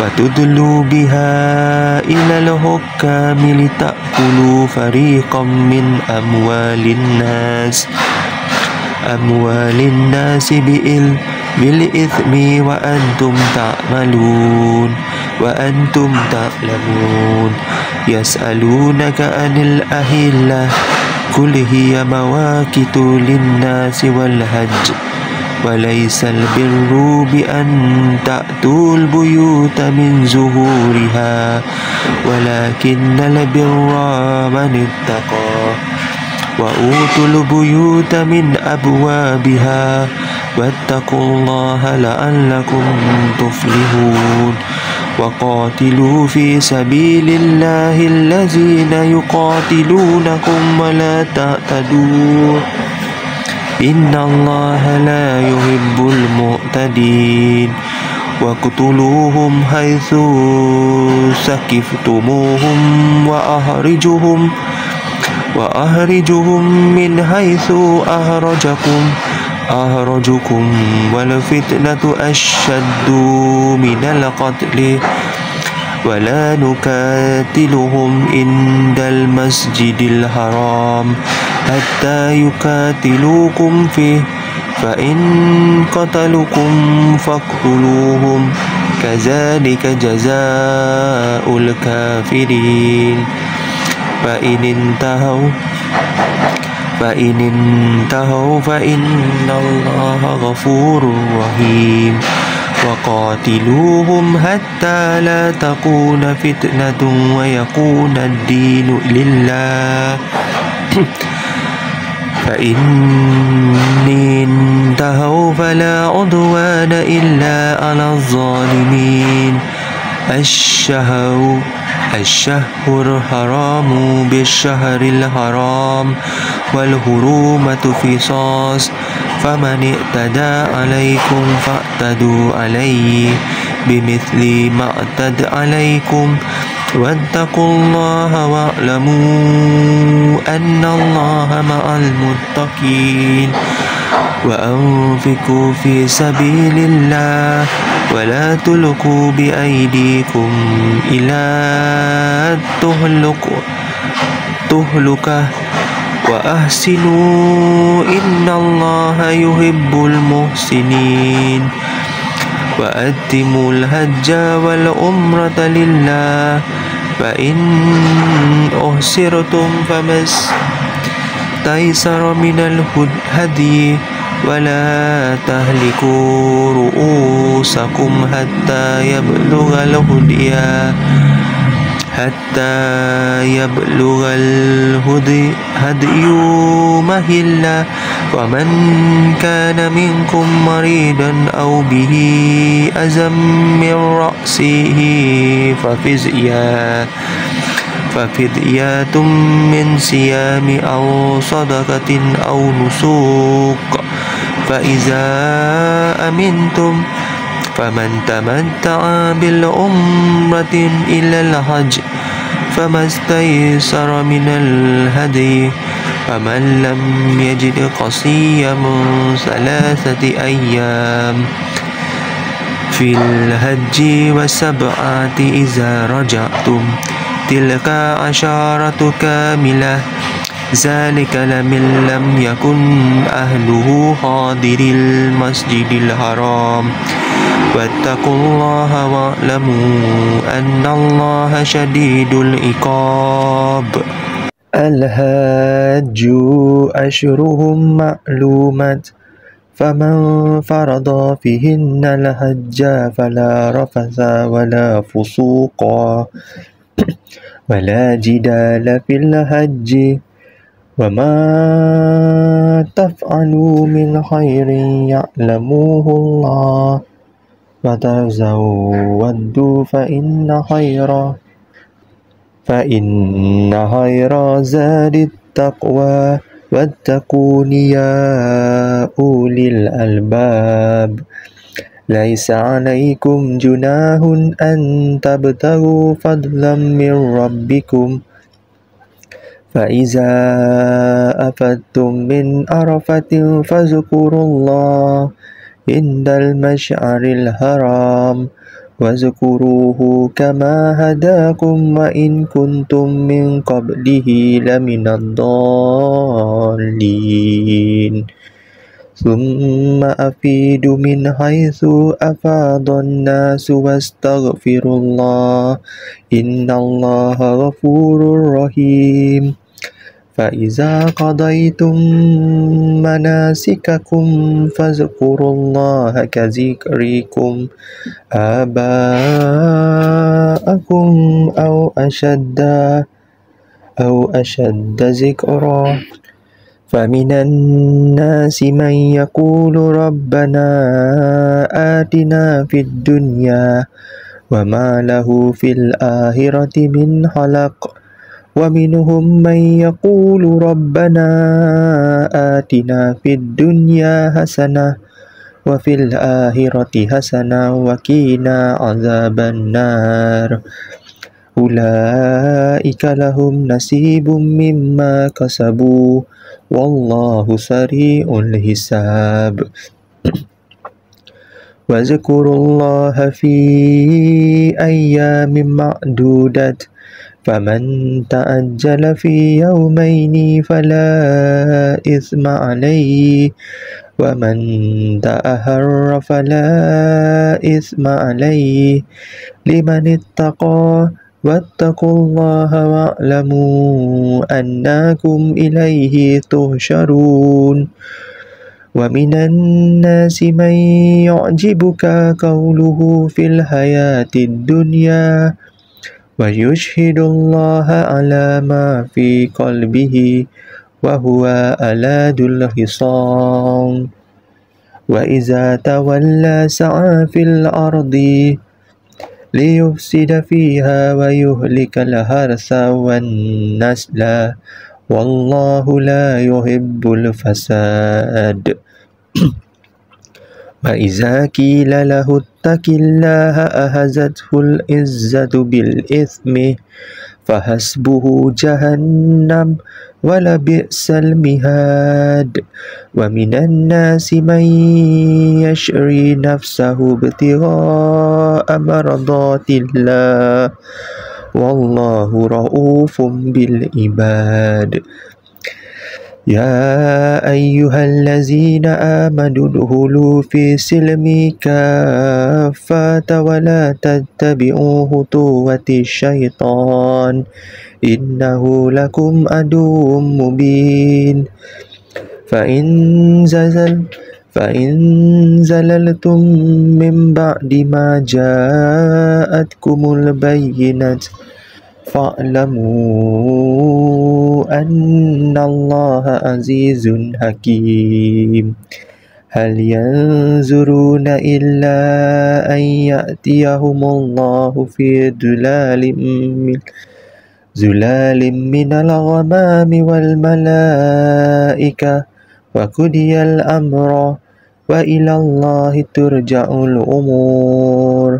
[SPEAKER 1] وتدلوا بها إلى الحكام لتأكلوا فريقا من أموال الناس بالإثم وأنتم تعلمون يسألونك عن الأهلة قل هي مواقيت للناس والحج وليس البر بأن تأتوا البيوت من ظهورها ولكن البر من اتقى وأوتوا البيوت من أبوابها واتقوا الله لعلكم تفلحون وقاتلوا في سبيل الله الذين يقاتلونكم ولا تعتدوا إن الله لا يحب المعتدين واقتلوهم حيث ثقفتموهم وأخرجوهم من حيث أخرجكم والفتنة أشد من القتل ولا نقاتلهم عند المسجد الحرام حتى يقاتلوكم فيه فإن قتلوكم فاقتلوهم كذلك جزاء الكافرين فإن انتهوا فإن الله غفور رحيم وقاتلوهم حتى لا تكون فتنة ويكون الدين لله فإن انتهوا فلا عدوان إلا على الظالمين الشهر الحرام بالشهر الحرام والحرمة قصاص فمن اعتدى عليكم فاعتدوا عليه بمثل ما اعتدى عليكم واتقوا الله واعلموا أن الله مع المتقين وأنفقوا في سبيل الله ولا تلقوا بأيديكم إلى التهلكة وأحسنوا إن الله يحب المحسنين وأتموا الحج والعمرة لله فإن أحصرتم فما استيسر من الهدي ولا تهلكوا رؤوسكم حتى يبلغ الهدي مهله ومن كان منكم مريضا أو به أذى من رأسه ففدية من صيام أو صدقة أو نسك فإذا أمنتم فمن تمتع بالعمرة إلى الحج فما استيسر من الهدي فمن لم يجد فصيام 3 أيام في الحج و7 إذا رجعتم تلك 10 كاملة ذلك لمن لم يكن أهله حاضر المسجد الحرام واتقوا الله واعلموا أن الله شديد العقاب. الحج أشهرهم معلومات فمن فرض فيهن الحج فلا رفث ولا فسوق ولا جدال في الحج وما تفعلوا من خير يعلمه الله وتزودوا فإن خير زاد التقوى واتقون يا أولي الألباب. ليس عليكم جناح أن تبتغوا فضلا من ربكم فإذا أفضتم من عرفة فاذكروا الله عند المشعر الحرام واذكروه كما هداكم وإن كنتم من قبله لمن الضالين ثم أفيدوا من حيث أفاض الناس واستغفروا الله إن الله غفور رحيم. فإذا قضيتم مناسككم فاذكروا الله كذكركم آباءكم أو أشد ذكرا فمن الناس من يقول ربنا آتنا في الدنيا وما له في الآخرة من خلاق ومنهم من يقول ربنا آتنا في الدنيا حسنة وفي الآخرة حسنة وقنا عذاب النار أولئك لهم نصيب مما كسبوا والله سريع الحساب. واذكروا الله في أيام معدودات فمن تأجل في يومين فلا إثم عليه ومن تأخر فلا إثم عليه لمن اتقى واتقوا الله واعلموا أنكم إليه تحشرون. ومن الناس من يعجبك قوله في الحياة الدنيا ويشهد الله على ما في قلبه وهو ألد الخصام وإذا تولى سعى في الأرض ليفسد فيها ويهلك الحرث والنسل والله لا يحب الفساد. وإذا قيل له اتق الله أخذته العزة بالإثم فحسبه جهنم ولبئس المهاد. ومن الناس من يشري نفسه ابتغاء مرضات الله والله رؤوف بالعباد. يا أيها الذين آمنوا ادخلوا في السلم كافة ولا تتبعوا خطوات الشيطان إنه لكم عدو مبين. فإن زللتم من بعد ما جاءتكم البينات فاعلموا أن الله عزيز حكيم. هل ينظرون إلا أن يأتيهم الله في ظلال من الغمام والملائكة وقضي الأمر وإلى الله ترجع الأمور.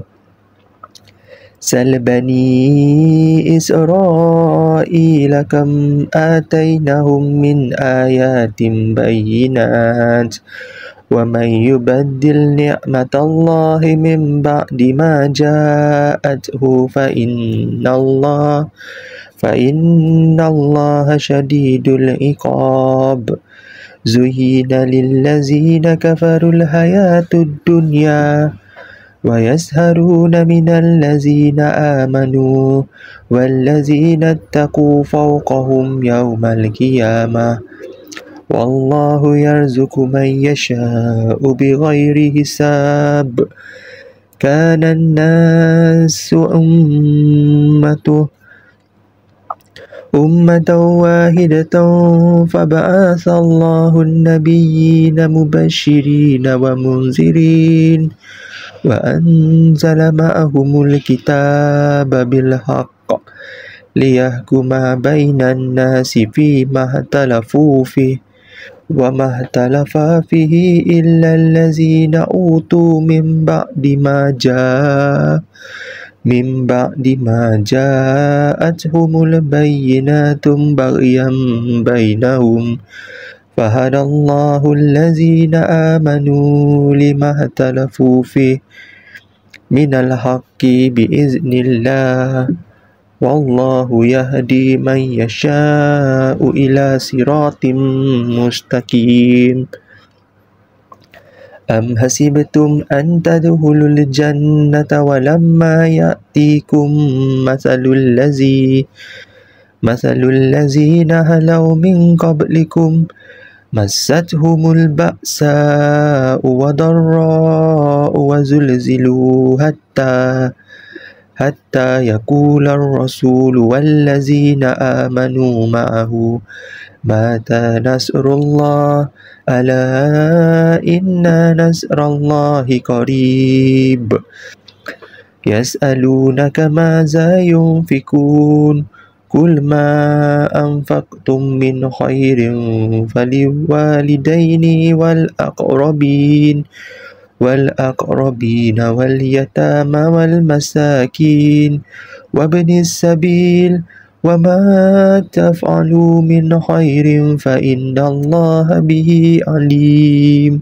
[SPEAKER 1] سل بني إسرائيل كم آتيناهم من آيات بينات ومن يبدل نعمة الله من بعد ما جاءته فإن الله شديد العقاب زين للذين كفروا الحياة الدنيا ويسخرون من الذين آمنوا والذين اتقوا فوقهم يوم القيامة والله يرزق من يشاء بغير حساب كان الناس أمة واحدة فبعث الله النبيين مبشرين ومنذرين وأنزل معهم الكتاب بالحق ليحكم بين الناس فيما اختلفوا فيه وما اختلف فيه إلا الذين أوتوا من بعد ما جاءتهم البينات بغيا بينهم فهدى الله الذين آمنوا لما اختلفوا فيه من الحق بإذن الله والله يهدي من يشاء إلى صراط مستقيم أم حسبتم أن تدخلوا الجنة ولما يأتيكم مثل الذين خلوا من قبلكم مستهم البأساء والضراء وزلزلوا حتى يقول الرسول والذين آمنوا معه متى نصر الله ألا إن نصر الله قريب يسألونك ماذا ينفقون قل ما أنفقتم من خير فللوالدين والأقربين واليتامى والمساكين وابن السبيل وما تفعلوا من خير فإن الله به عليم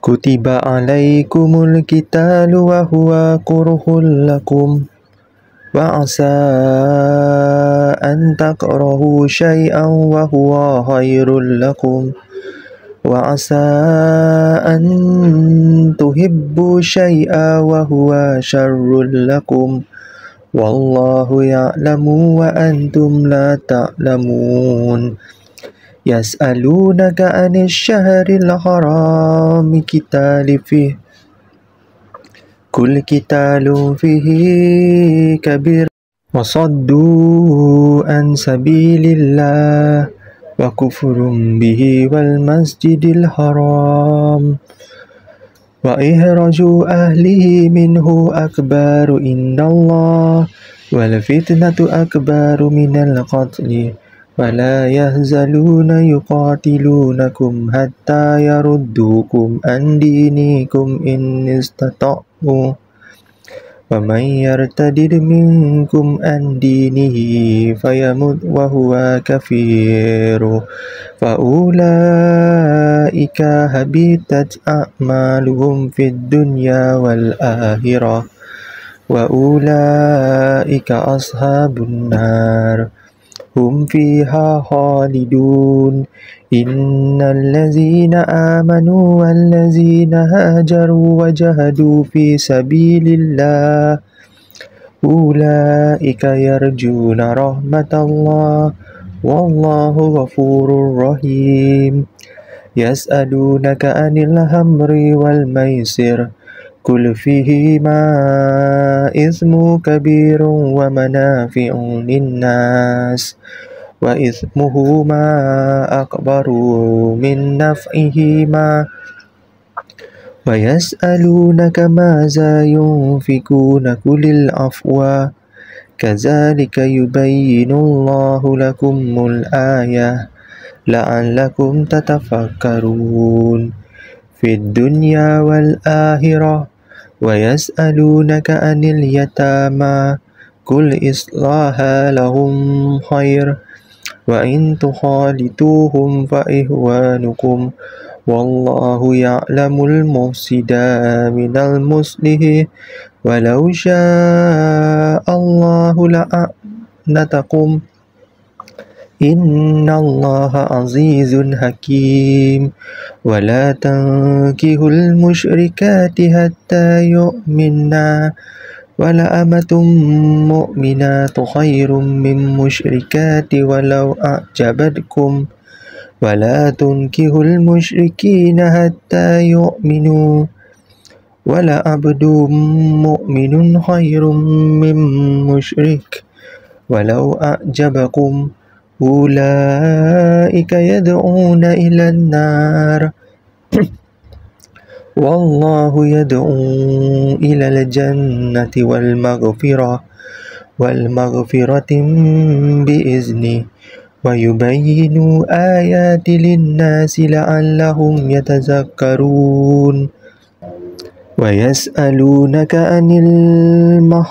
[SPEAKER 1] كتب عليكم القتال وهو كره لكم وعسى أن تكرهوا شيئا وهو خير لكم وعسى أن تحبوا شيئا وهو شر لكم والله يعلم وأنتم لا تعلمون يسألونك عن الشهر الحرام قتال فيه قل قتال فيه كبير وصدوا عن سبيل الله وكفر به والمسجد الحرام وإخراج أهله منه أكبر عند الله والفتنة أكبر من القتل ولا يزالون يقاتلونكم حتى يردوكم عن دينكم إن استطاعوا ومن يرتد منكم عن دينه فيمت وهو كفير فأولئك حبطت أعمالهم في الدنيا والآخرة وأولئك أصحاب النار هم فيها خالدون إن الذين آمنوا والذين هاجروا وجاهدوا في سبيل الله أولئك يرجون رحمة الله والله غفور رحيم يسألونك عن الخمر والميسر قل فيهما إثم كبير ومنافع للناس وإثمهما أكبر من نفعهما ويسألونك ماذا ينفقون قل العفو كذلك يبين الله لكم الآية لعلكم تتفكرون في الدنيا والآخرة ويسألونك عن اليتامى قل إصلاح لهم خير وإن تخالطوهم فإخوانكم
[SPEAKER 2] والله يعلم المفسد من المصلح ولو شاء الله لأعنتكم إن الله عزيز حكيم ولا تنكحوا المشركات حتى يؤمنا ولأمة مؤمنات خير من مشركات ولو أعجبتكم ولا تنكحوا المشركين حتى يؤمنوا ولعبد مؤمن خير من مشرك ولو أعجبكم أولئك يدعون إلى النار والله يدعو إلى الجنة والمغفرة بإذنه ويبين آيات للناس لعلهم يتذكرون ويسألونك عن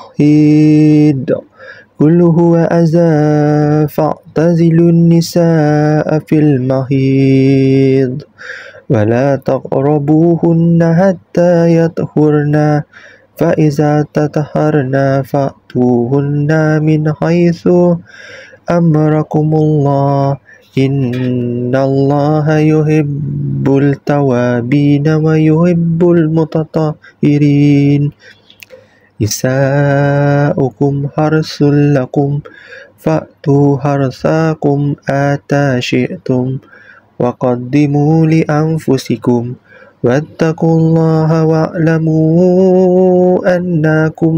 [SPEAKER 2] المحيض قل هو أذى فاعتزلوا النساء في المحيض ولا تقربوهن حتى يطهرن فإذا تطهرن فأتوهن من حيث أمركم الله إن الله يحب التوابين ويحب المتطهرين نساؤكم حرث لكم فأتوا حرثكم أتى شئتم وقدموا لأنفسكم واتقوا الله واعلموا أنكم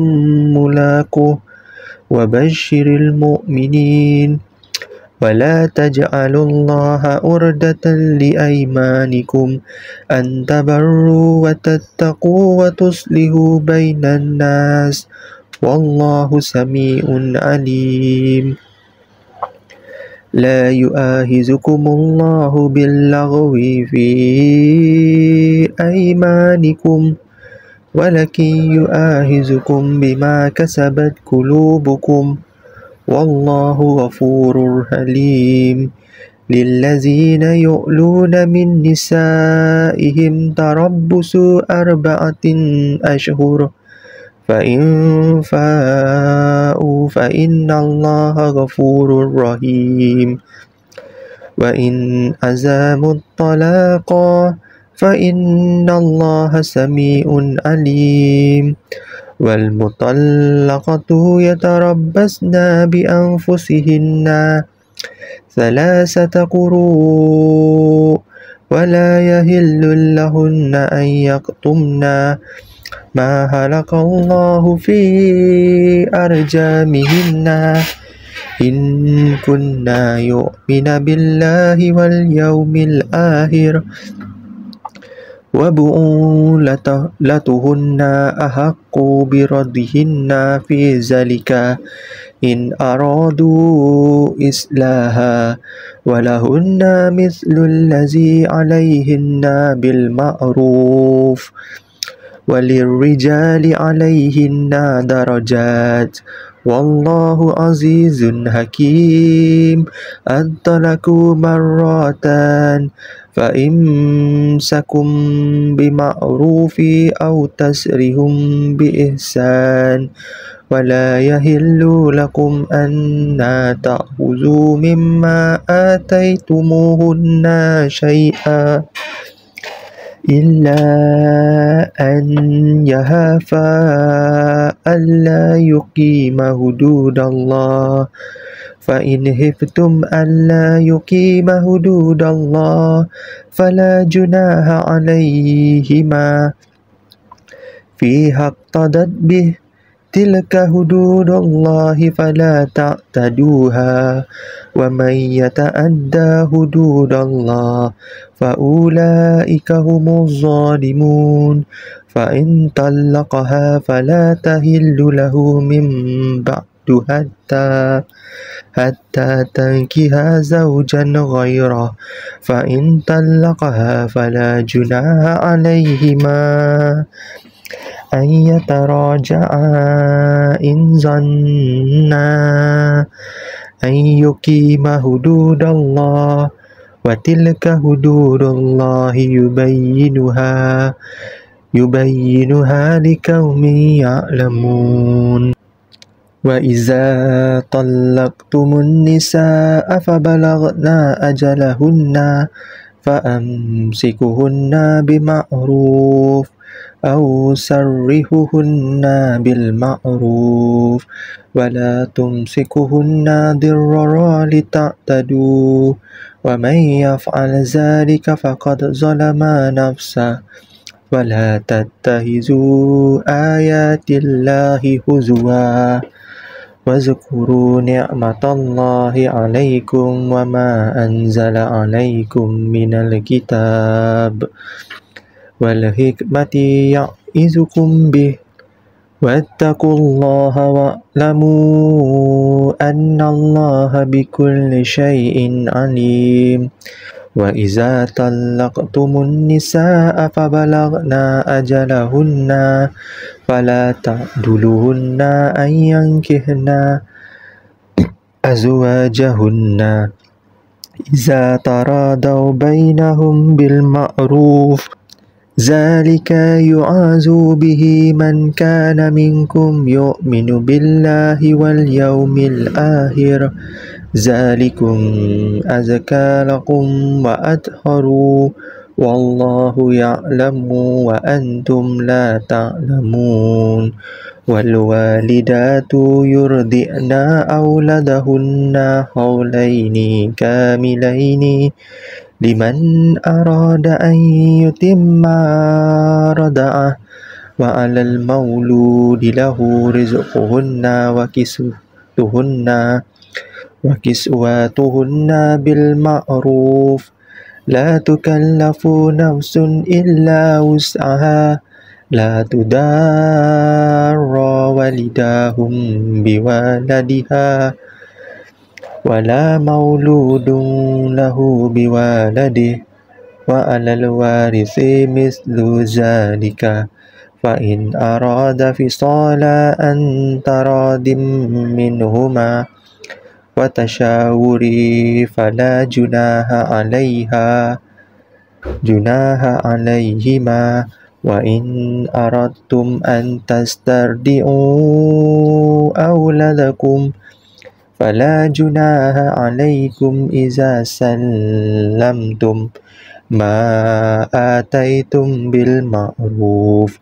[SPEAKER 2] ملاقوه وبشر المؤمنين ولا تجعلوا الله عرضة لأيمانكم أن تبروا وتتقوا وتصلحوا بين الناس والله سميع عليم لا يؤاخذكم الله باللغو في أيمانكم ولكن يؤاخذكم بما كسبت قلوبكم والله غفور حليم للذين يؤلون من نسائهم تربص 4 أشهر فإن فاءوا فإن الله غفور رحيم وإن أزاموا الطلاق فإن الله سميع عليم والمطلقة يتربصن بأنفسهن 3 قروء ولا يحل لهن أن يكتمن ما خلق الله في أرجامهن إن كنا يؤمن بالله واليوم الآخر وبعولتهن أحق بردهن في ذلك إن أرادوا إصلاحا ولهن مثل الذي عليهن بالمعروف وللرجال عليهن درجات والله عزيز حكيم الطلاق مرتان فإمسكم بمعروف أو تسريح بإحسان ولا يحل لكم أن تأخذوا مما آتيتموهن شيئا إلا أن يخافا ألا يقيما حدود الله فإن خفتم ألا يقيما حدود الله فلا جناح عليهما فيما افتدت به تلك حدود الله فلا تعتدوها ومن يتعدى حدود الله فأولئك هم الظالمون فإن طلقها فلا تحل له من بعد حتى تنكح زوجا غيره فإن طلقها فلا جناح عليهما أن يتراجعا إن ظنا أن يقيما حدود الله وتلك حدود الله يبينها لقوم يعلمون وإذا طلقتم النساء فبلغن أجلهن فأمسكوهن بمعروف أو سرحوهن بالمعروف ولا تمسكوهن ضرارا لتعتدوا ومن يفعل ذلك فقد ظلم نفسه ولا تتخذوا آيات الله هزوا واذكروا نعمة الله عليكم وما أنزل عليكم من الكتاب والحكمة يعظكم به واتقوا الله واعلموا أن الله بكل شيء عليم وإذا طلقتم النساء فبلغن أجلهن فلا تعضلوهن أن ينكحن أزواجهن إذا تراضوا بينهم بالمعروف ذلك يعظ به من كان منكم يؤمن بالله واليوم الآخر ذلكم أزكى لكم وأطهر والله يعلم وأنتم لا تعلمون والوالدات يرضعن أولادهن حولين كاملين لمن أراد أن يتم رضعه وعلى المولود له رزقهن وكسوتهن بالمعروف لا تكلف نفس إلا وسعها لا تضار والداه بولدها ولا مولود له بولده وعلى الوارث مثل ذلك فإن أراد فصالا عن تراض منهما وتشاور فلا جناح عليهما وإن أردتم أن تسترضعوا أولادكم فلا جناح عليكم إذا سلمتم ما آتيتم بالمعروف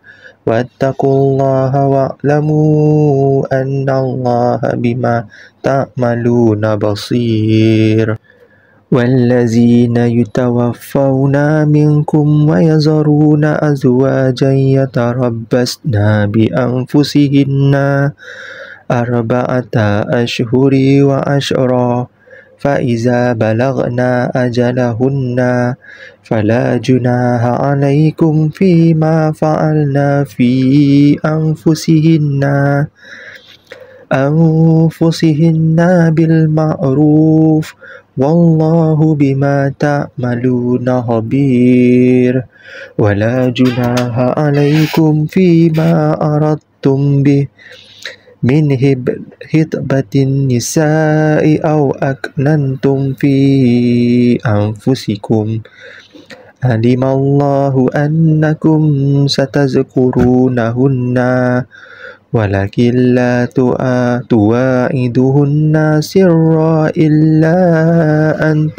[SPEAKER 2] واتقوا الله واعلموا أن الله بما تعملون بصير والذين يتوفون منكم ويذرون أزواجا يتربصن بأنفسهن 4 أشهر وعشرا فإذا بلغن أجلهن فلا جناح عليكم فيما فعلن في أنفسهن بالمعروف والله بما تعملون خبير ولا جناح عليكم فيما أردتم به من خطبة النساء أو أكننتم في أنفسكم علم الله أنكم ستذكرونهن ولكن لا تواعدوهن سرا إلا أن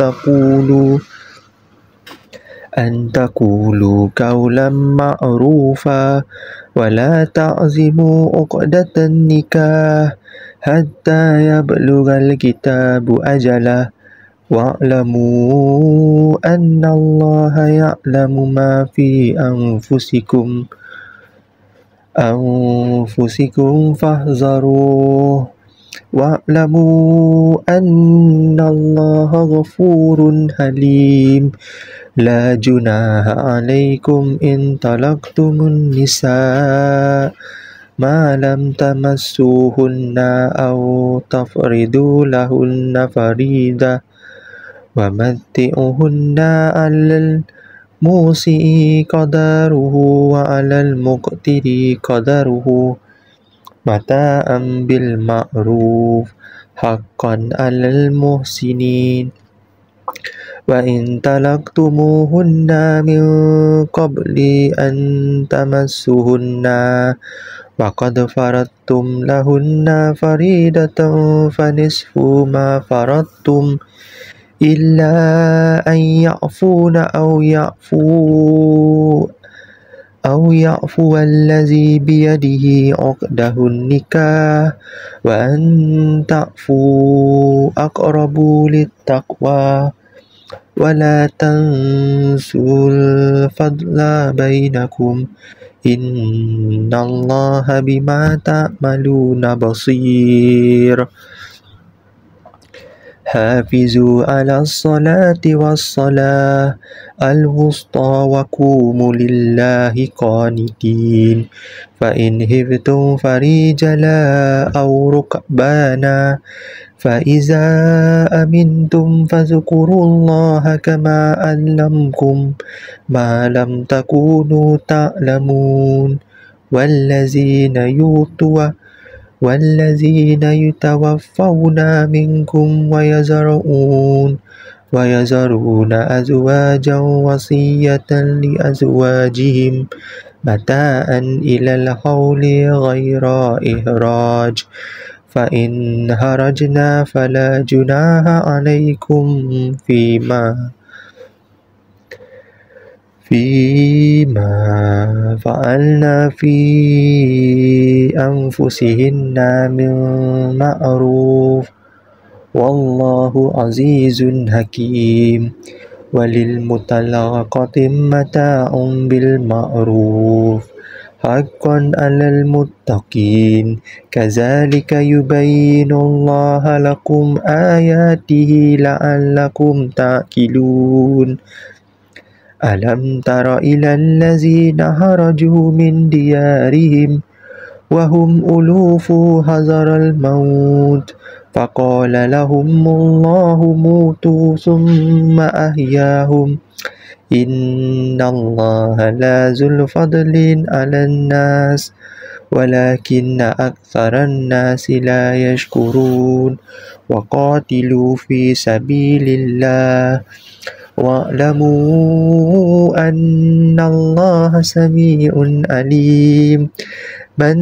[SPEAKER 2] تقولوا قولا معروفا ولا تعزموا عقدة النكاح حتى يبلغ الكتاب أجله واعلموا أن الله يعلم ما في أنفسكم فاحذروه واعلموا أن الله غفور حليم لا جناح عليكم إن طلقتم النساء ما لم تمسوهن أو تفرضوا لهن فريضة ومتعوهن على الموسع قدره وعلى المقتر قدره متاعا بالمعروف حقا على المحسنين وإن طلقتموهن من قبل أن تمسوهن وقد فرضتم لهن فريضة فنصف ما فرضتم إلا أن يعفون أو يعفو الذي بيده عقده النكاح وأن تعفوا أقرب للتقوى ولا تنسوا الفضل بينكم إن الله بما تعملون بصير حافظوا على الصلاة والصلاة الوسطى وقوموا لله قانتين فإن هبتم فرجالا أو ركبانا فإذا أمنتم فاذكروا الله كما علمكم ما لم تكونوا تعلمون والذين يتوفون منكم ويذرون أزواجا وصية لأزواجهم متاعا إلى الحول غير إخراج فإن خرجنا فلا جناح عليكم فيما فعلنا في أنفسهن من معروف والله عزيز حكيم وللمطلقات متاع بالمعروف حقا على المتقين كذلك يبين الله لكم آياته لعلكم تعقلون ألم تر إلى الذين خرجوا من ديارهم وهم ألوف حذر الموت فقال لهم الله موتوا ثم أحياهم إن الله لا ذو الفضل على الناس ولكن أكثر الناس لا يشكرون وقاتلوا في سبيل الله واعلموا أن الله سميع عليم من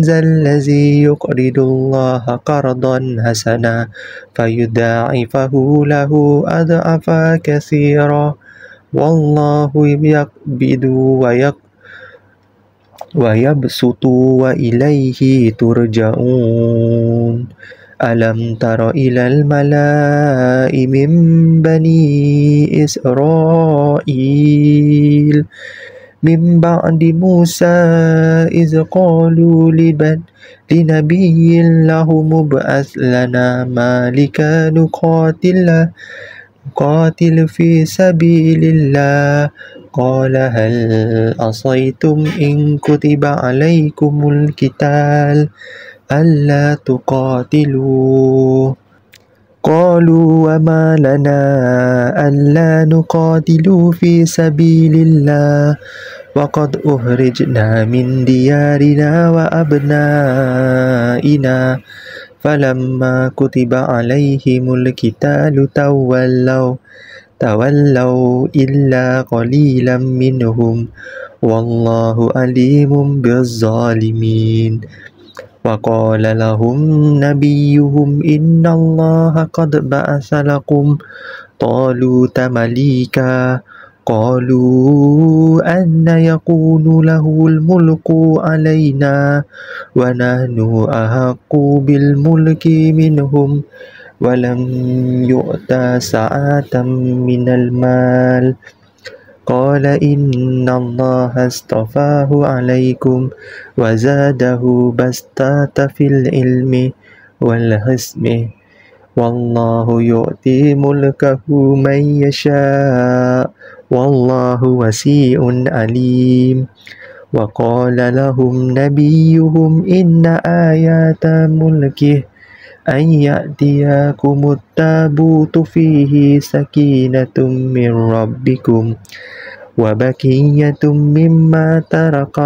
[SPEAKER 2] ذا الذي يقرض الله قرضا حسنا فيضاعفه له أضعافا كثيرا والله يقبض ويبسط وإليه ترجعون ألم تر إلى الملأ من بني إسرائيل من بعد موسى إذ قالوا لنبي له مبعث لنا مالكا نقاتل في سبيل الله قال هل عصيتم إن كتب عليكم القتال ألا تقاتلوا قالوا وما لنا ألا نقاتل في سبيل الله وقد أخرجنا من ديارنا وأبنائنا فلما كتب عليهم القتال تولوا إلا قليلا منهم والله عليم بالظالمين وقال لهم نبيهم إن الله قد بعث لكم طالوت ملكا قالوا أن يكون له الملك علينا ونحن أحق بالملك منهم ولم يؤت سعة من المال قال إن الله اصطفاه عليكم وزاده بسطة في العلم والحسم والله يؤتي ملكه من يشاء والله وسيع عليم وقال لهم نبيهم إن آيات ملكه أن يأتيكم التابوت فيه سكينة من ربكم وبقية مما ترك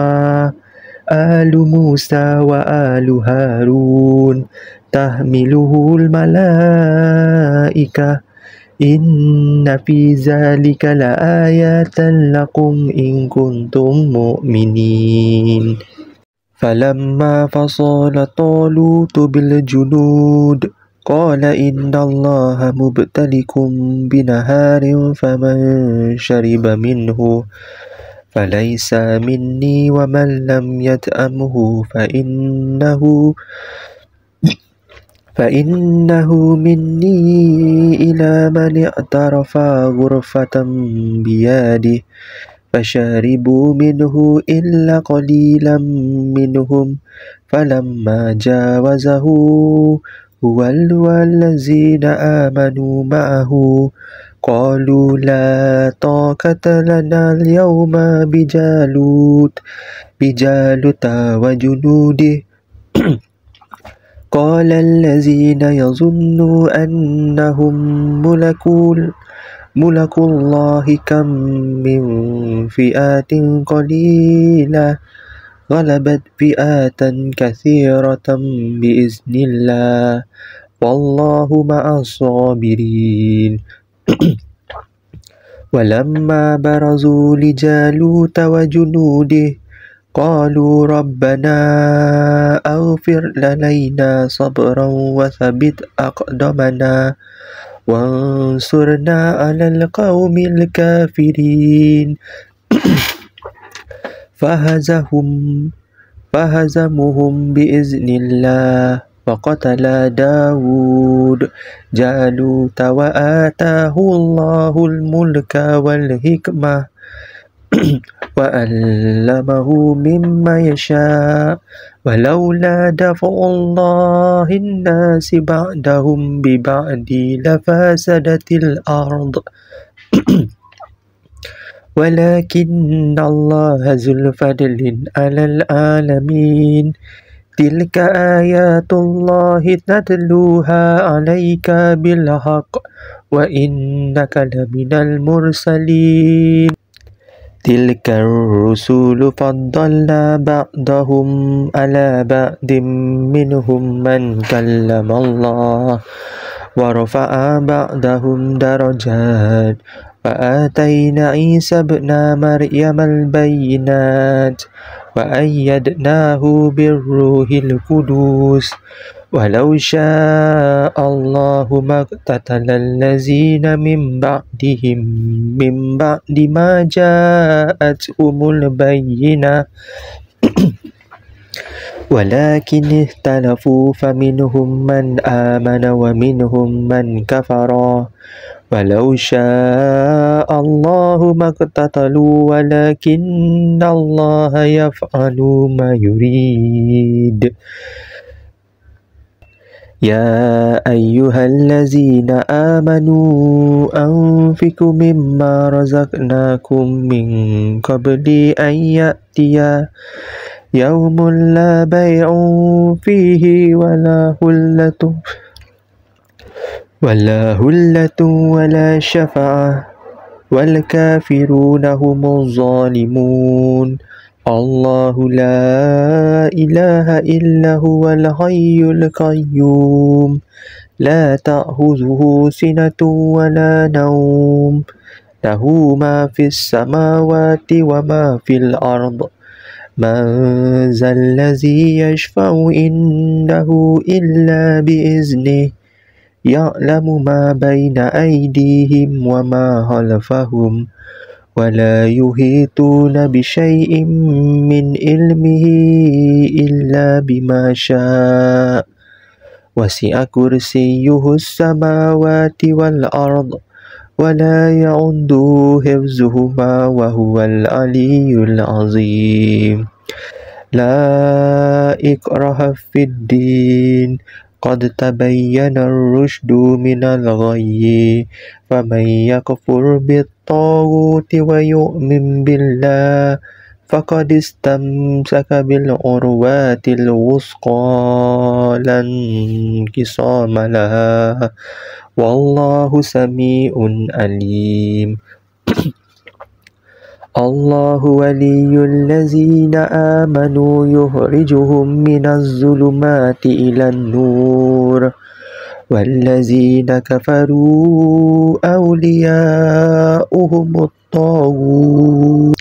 [SPEAKER 2] آل موسى وآل هارون تحمله الملائكة إن في ذلك لآيات لكم إن كنتم مؤمنين فلما فصل طالوت بالجنود قال إن الله مبتليكم بنهار فمن شرب منه فليس مني ومن لم يطعمه فإنه مني إلى من اعترف غرفة بيده فشربوا منه إلا قليلا منهم فلما جاوزه هو والذين آمنوا معه قالوا لا طاقة لنا اليوم بجالوت وجنوده قال الذين يظنوا أنهم ملك الله كم من فئة قليلة غلبت فئة كثيرة بإذن الله والله مع الصابرين ولما برزوا لجالوت وجنوده قالوا ربنا أغفر لنا صبرا وثبت أقدمنا وانصرنا على القوم الكافرين فهزمهم بإذن الله وقتل داود جالوت وآتاه الله الملك والحكمة وعلمه مما يشاء ولولا دفع الله الناس بعدهم ببعد لفسدت الأرض ولكن الله ذو الفضل على العالمين تلك آيات الله نتلوها عليك بالحق وإنك لمن المرسلين تلك الرسل فضلنا بعضهم على بعض منهم من كلم الله ورفع بعضهم درجات وآتينا عيسى ابن مريم البينات وأيدناه بالروح القدس ولو شاء الله ما اقتتل الذين من بعدهم من بعد ما جاءتهم البينة ولكن اختلفوا فمنهم من آمن ومنهم من كفر ولو شاء الله ما اقتتلوا ولكن الله يفعل ما يريد يا أيها الذين آمنوا أنفقوا مما رزقناكم من قبل أن يأتي يوم لا بيع فيه ولا هلة ولا شفاعة والكافرون هم الظالمون الله لا إله إلا هو الحي القيوم لا تأخذه سنة ولا نوم له ما في السماوات وما في الأرض من ذا الذي يشفع عنده إلا بإذنه يعلم ما بين أيديهم وما خلفهم ولا يحيطون بشيء من علمه إلا بما شاء وسع كرسيه السماوات والأرض ولا يعوده حفظهما وهو العلي العظيم لا إكراه في الدين قد تبين الرشد من الغي فمن يكفر بالطاغوت ويؤمن بالله فقد استمسك بالعروة الوثقى لا انقسام لها والله سميع عليم الله ولي الذين آمنوا يخرجهم من الظلمات إلى النور والذين كفروا أولياؤهم الطاغوت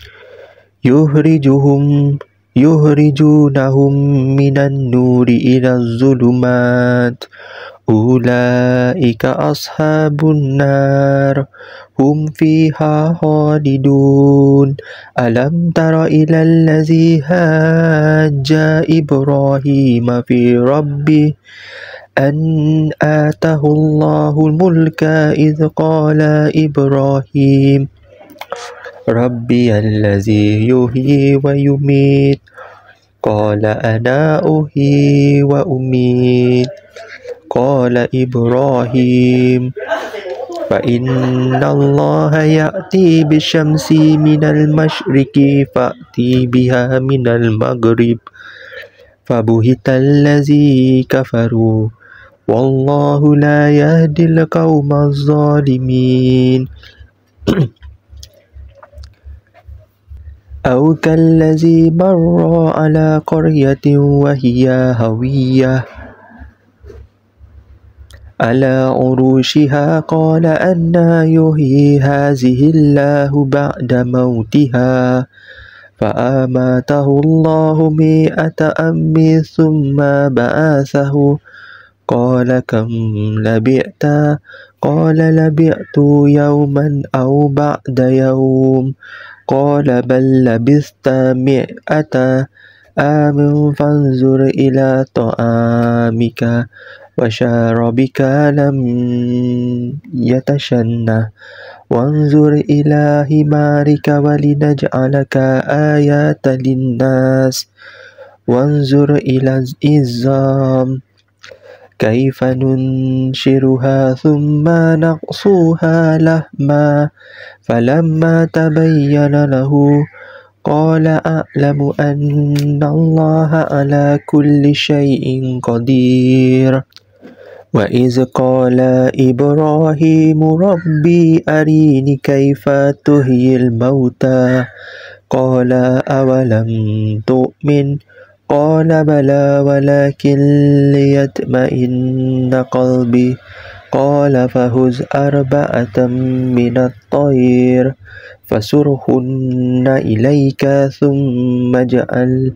[SPEAKER 2] يخرجونهم من النور إلى الظلمات أولئك أصحاب النار هم فيها خالدون ألم تر إلى الذي هاج إبراهيم في ربه أن آتاه الله الملك إذ قال إبراهيم ربي الذي يحيي ويميت قال أنا أحيي وأميت قال إبراهيم فإن الله يأتي بالشمس من المشرق فأتي بها من المغرب فبهت الذي كفروا والله لا يهدي القوم الظالمين أو كالذي مر على قرية وهي هوية على عروشها قال أنى يحيي هذه الله بعد موتها فأماته الله 100 عام ثم بعثه قال كم لبثت قال لبثت يوما أو بعد يوم قال بل لبثت 100 عام فانظر إلى طعامك وشرابك لم يتشنه وانظر إلى حمارك ولنجعلك آية للناس وانظر إلى العظام كيف ننشرها ثم نقصها لحما فلما تبين له قال أعلم أن الله على كل شيء قدير وإذ قال إبراهيم ربي أريني كيف تحيي الموتى قال أولم تؤمن قال بلى ولكن ليطمئن قلبي قال فخذ 4 من الطير فصرهن إليك ثم اجعل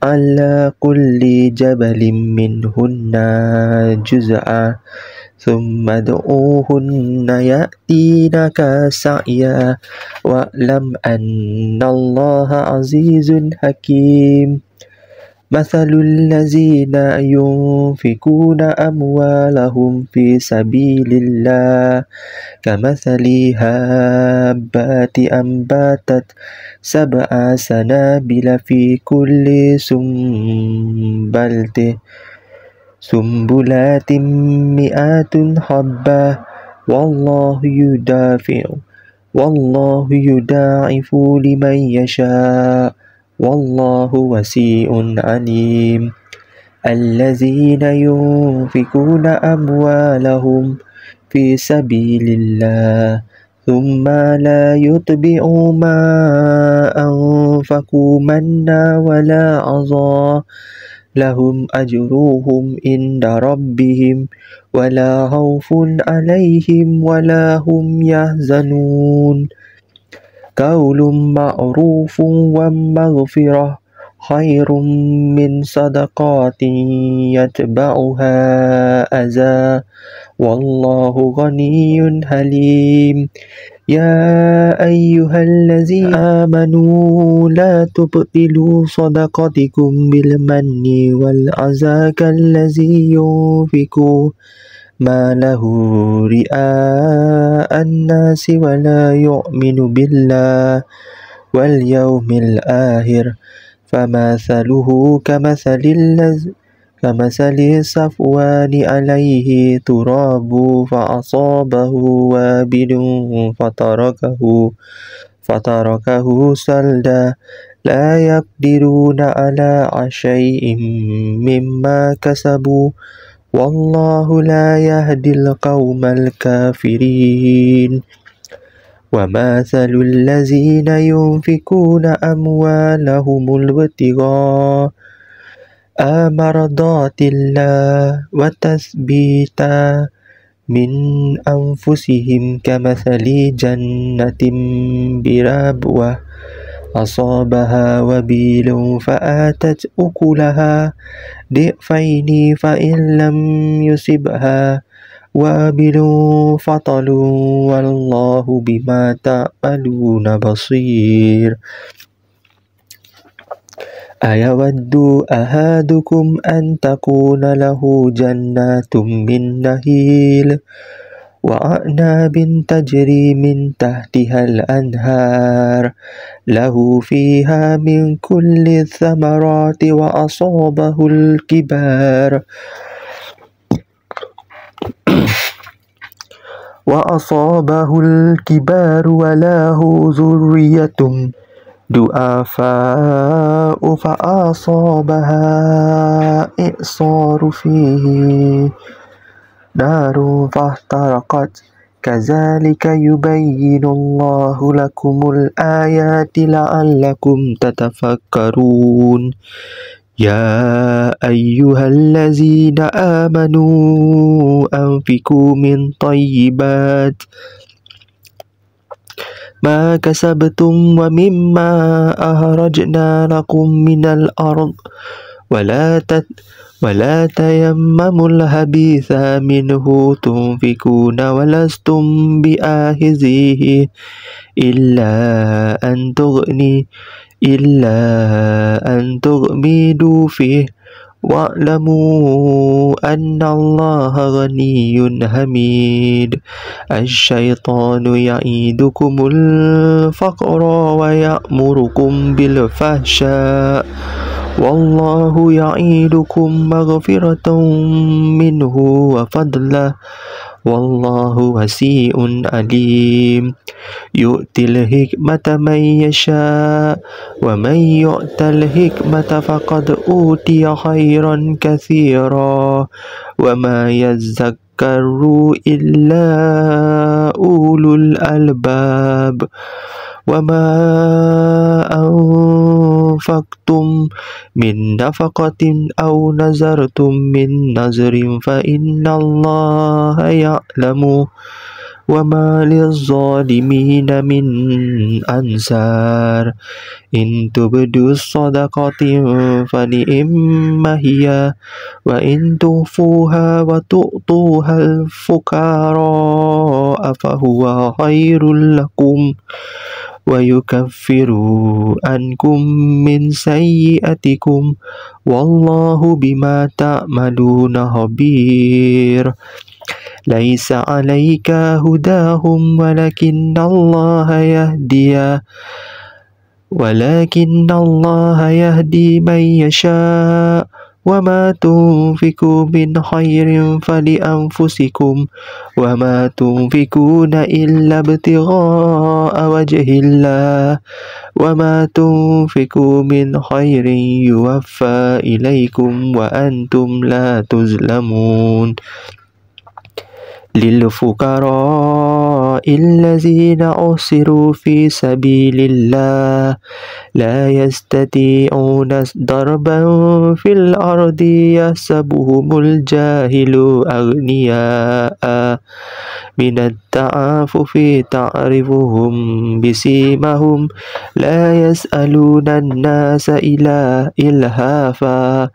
[SPEAKER 2] على كل جبل منهن جزءا ثم ادعوهن يأتينك سعيا واعلم أن الله عزيز حكيم مثل الذين ينفقون أموالهم في سبيل الله كمثل هابات أنبتت 7 سنابل في كل سنبلات 100 حبة والله يضاعف لمن يشاء والله واسع عليم الذين ينفقون أموالهم في سبيل الله ثم لا يتبعوا ما أنفقوا منا ولا عذى لهم أجرهم عند ربهم ولا خوف عليهم ولا هم يحزنون قول معروف ومغفرة خير من صدقات يتبعها أذى والله غني حليم يا أيها الذين آمنوا لا تبطلوا صدقاتكم بالمن والأذى كالذي ينفق ما له رئاء الناس ولا يؤمن بالله واليوم الآخر فمثله كمثل صفوان عليه تراب فأصابه وابل فتركه صلدا لا يقدرون على شيء مما كسبوا والله لا يهدي القوم الكافرين ومثل الذين ينفقون أموالهم مرضات الله وتثبيتا من أنفسهم كمثل جنة بربوة أصابها وبيل فآتت أكلها ضعفين فإن لم يصبها وابل فطل والله بما تعملون بصير أيود أحدكم أن تكون له جنات من نخيل وأعناب تجري من تحتها الأنهار له فيها من كل الثمرات وأصابه الكبار وله ذرية ضعفاء فأصابها إعصار فيه نار فاحترقت كذلك يبين الله لكم الآيات لعلكم تتفكرون يا أيها الذين آمنوا أنفقوا من طيبات ما كسبتم ومما أخرجنا لكم من الأرض ولا تيمموا الخبيث منه تنفقون ولستم بآخذيه إلا أن تغمضوا فيه واعلموا أن الله غني حميد الشيطان يعيدكم الفقر ويأمركم بالفحشاء والله يعيدكم مغفرة منه وفضلا والله واسع عليم يؤتي الحكمة من يشاء ومن يؤت الحكمة فقد أوتي خيرا كثيرا وما يذكر إلا أولو الألباب وما أنفقتم من نفقة أو نذرتم من نذر فإن الله يعلم وما للظالمين من أنصار إن تبدوا الصدقات فنعما هي وإن تخفوها وتؤتوها الفقراء فهو خير لكم ويكفر عنكم من سيئاتكم والله بما تعملون خبير ليس عليك هداهم ولكن الله يهدي من يشاء وما تنفقوا من خير فلأنفسكم وما تنفقون إلا ابتغاء وجه الله وما تنفقوا من خير يوفى إليكم وأنتم لا تظلمون للفقراء الذين أحصروا في سبيل الله لا يستطيعون ضربا في الأرض يحسبهم الجاهل أغنياء من التعفف تعرفهم بسيماهم لا يسألون الناس إلهافا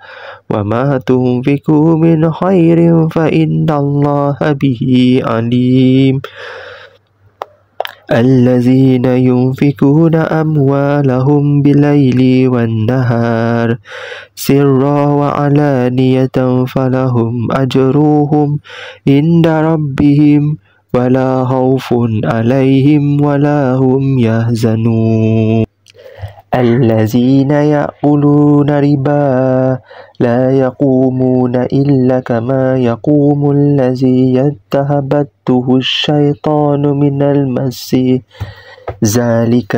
[SPEAKER 2] وما تنفقوا من خير فإن الله به عليم الذين ينفقون أموالهم بالليل والنهار سرا وعلانية فلهم أجرهم عند ربهم ولا خوف عليهم ولا هم يحزنون الذين يأكلون ربا لا يقومون إلا كما يقوم الذي يتخبطه الشيطان من المس ذلك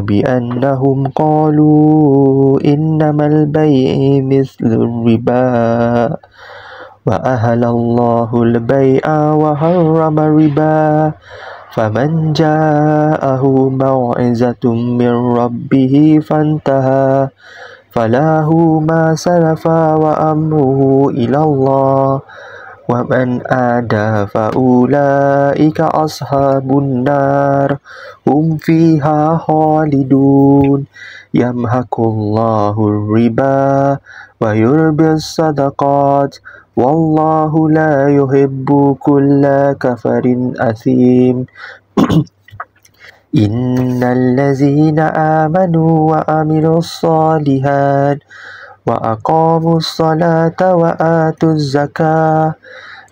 [SPEAKER 2] بأنهم قالوا إنما البيع مثل الربا وأحل الله البيع وحرم الربا فمن جاءه موعظة من ربه فانتهى فله ما سلف وأمره إلى الله ومن عاد فأولئك أصحاب النار هم فيها خالدون يمحق الله الربا ويربي الصدقات والله لا يحب كل كفر أثيم إن الذين آمنوا وعملوا الصالحات وأقاموا الصلاة وآتوا الزكاة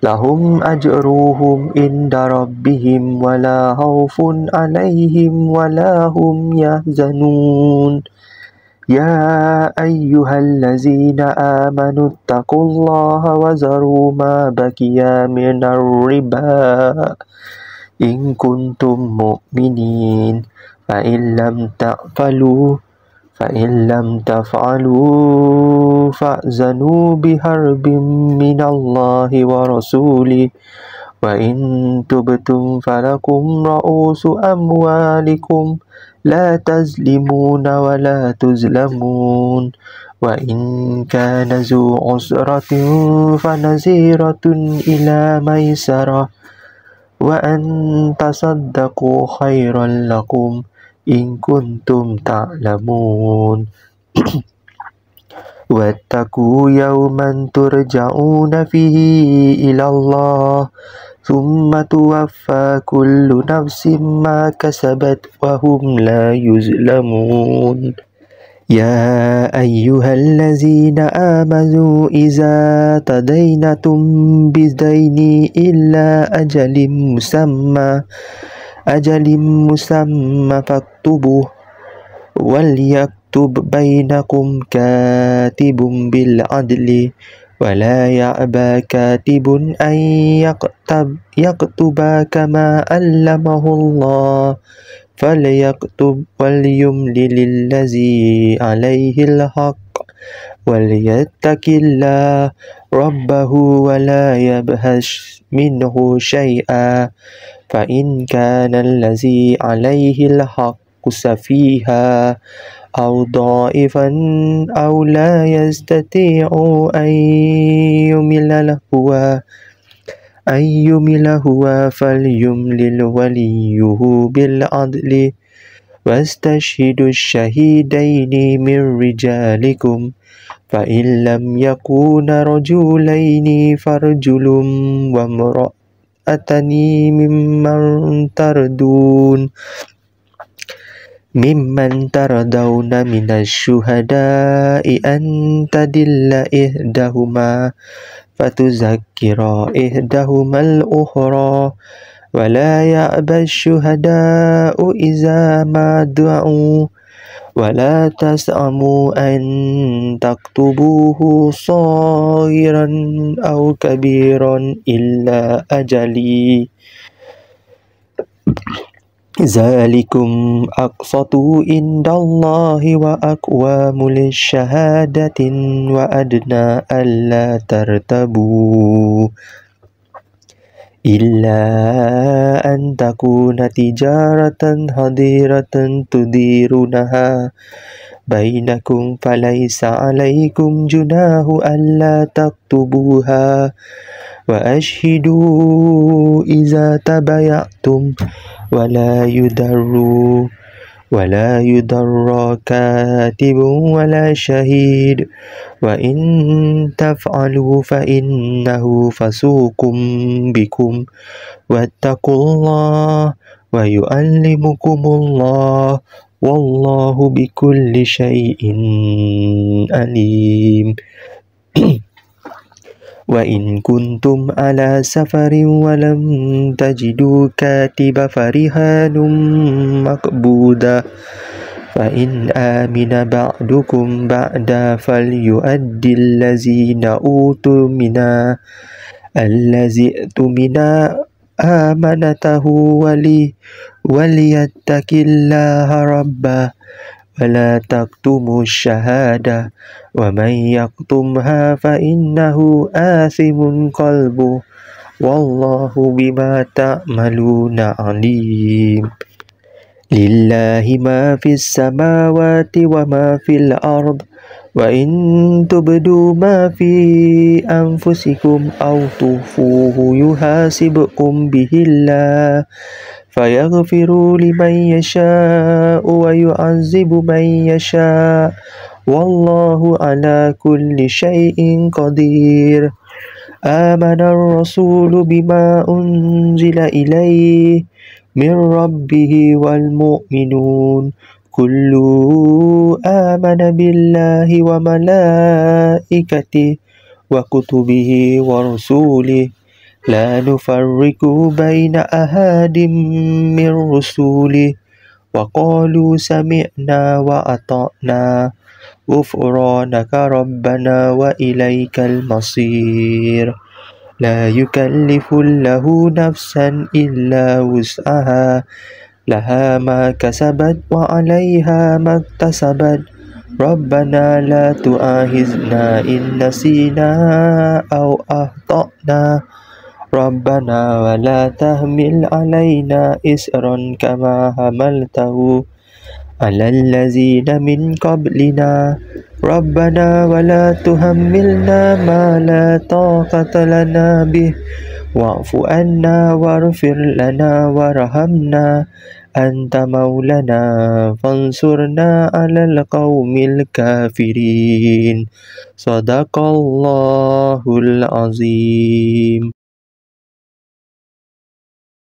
[SPEAKER 2] لهم أجرهم عند ربهم ولا خوف عليهم ولا هم يحزنون يا أيها الذين آمنوا اتقوا الله وذروا ما بقي من الربا إن كنتم مؤمنين فإن لم تفعلوا فأذنوا بحرب من الله ورسوله وإن تبتم فلكم رؤوس أموالكم لا تظلمون ولا تظلمون وإن كان ذو عسرة فنظيرة إلى ميسرة وأن تصدقوا خيرا لكم إن كنتم تعلمون واتقوا يوما ترجعون فيه إلى الله ثم توفى كل نفس ما كسبت وهم لا يظلمون يا أيها الذين آمنوا إذا تدينتم بدين إلا أجل مسمى فاكتبوه وليكتب بينكم كاتب بالعدل ولا يأبى كاتب أن يكتب كما علمه الله فليكتب وليملل الذي عليه الحق وليتق الله ربه ولا يبخس منه شيئا فإن كان الذي عليه الحق سفيها أو ضعيفا أو لا يستطيع أن يمل هو فليملل وليه بالعدل واستشهدوا الشهيدين من رجالكم فإن لم يكون رجلين فرجل وامرأتان ممن ترضون من الشهداء أن تدل إحداهما فتذكر إحداهما الأخرى ولا يأبى الشهداء إذا ما دعوا ولا تسأموا أن تكتبوه صغيرا أو كبيرا إلا أجلي ذلكم أقسط عند الله وأقوام للشهادة وأدنى ألا ترتبوا إلا أن تكون تجارة حاضرة تديرونها بينكم فليس عليكم جناح ألا تكتبوها وأشهدوا إذا تبايعتم ولا يضر كاتب ولا شهيد وإن تفعلوا فإنه فسوق بكم واتقوا الله ويعلمكم الله والله بكل شيء عليم وإن كنتم على سفر ولم تجدوا كاتب فرهان مقبوضة فإن آمن بعضكم بعدا فليؤدي الذي اؤتمن أمانته وليتق الله ربه ولا تكتموا الشهادة ومن يكتمها فإنه آثم قلبه والله بما تعملون عليم لله ما في السماوات وما في الأرض وإن تبدوا ما في أنفسكم أو تخفوه يحاسبكم به الله فيغفر لمن يشاء ويعذب من يشاء والله على كل شيء قدير آمن الرسول بما أنزل إليه من ربه والمؤمنون كل آمن بالله وملائكته وكتبه ورسوله لا نفرق بين أحد من رسوله وقالوا سمعنا وأطعنا غفرانك ربنا وإليك المصير لا يكلف الله نفسا إلا وسعها لها ما كسبت وعليها ما اكتسبت ربنا لا تؤاخذنا إن نسينا أو أخطأنا ربنا ولا تحمل علينا إصرا كما حملته على الذين من قبلنا ربنا ولا تحملنا ما لا طاقة لنا به واعف عنا واغفر لنا وارحمنا أنت مولانا فانصرنا على القوم الكافرين صدق الله العظيم.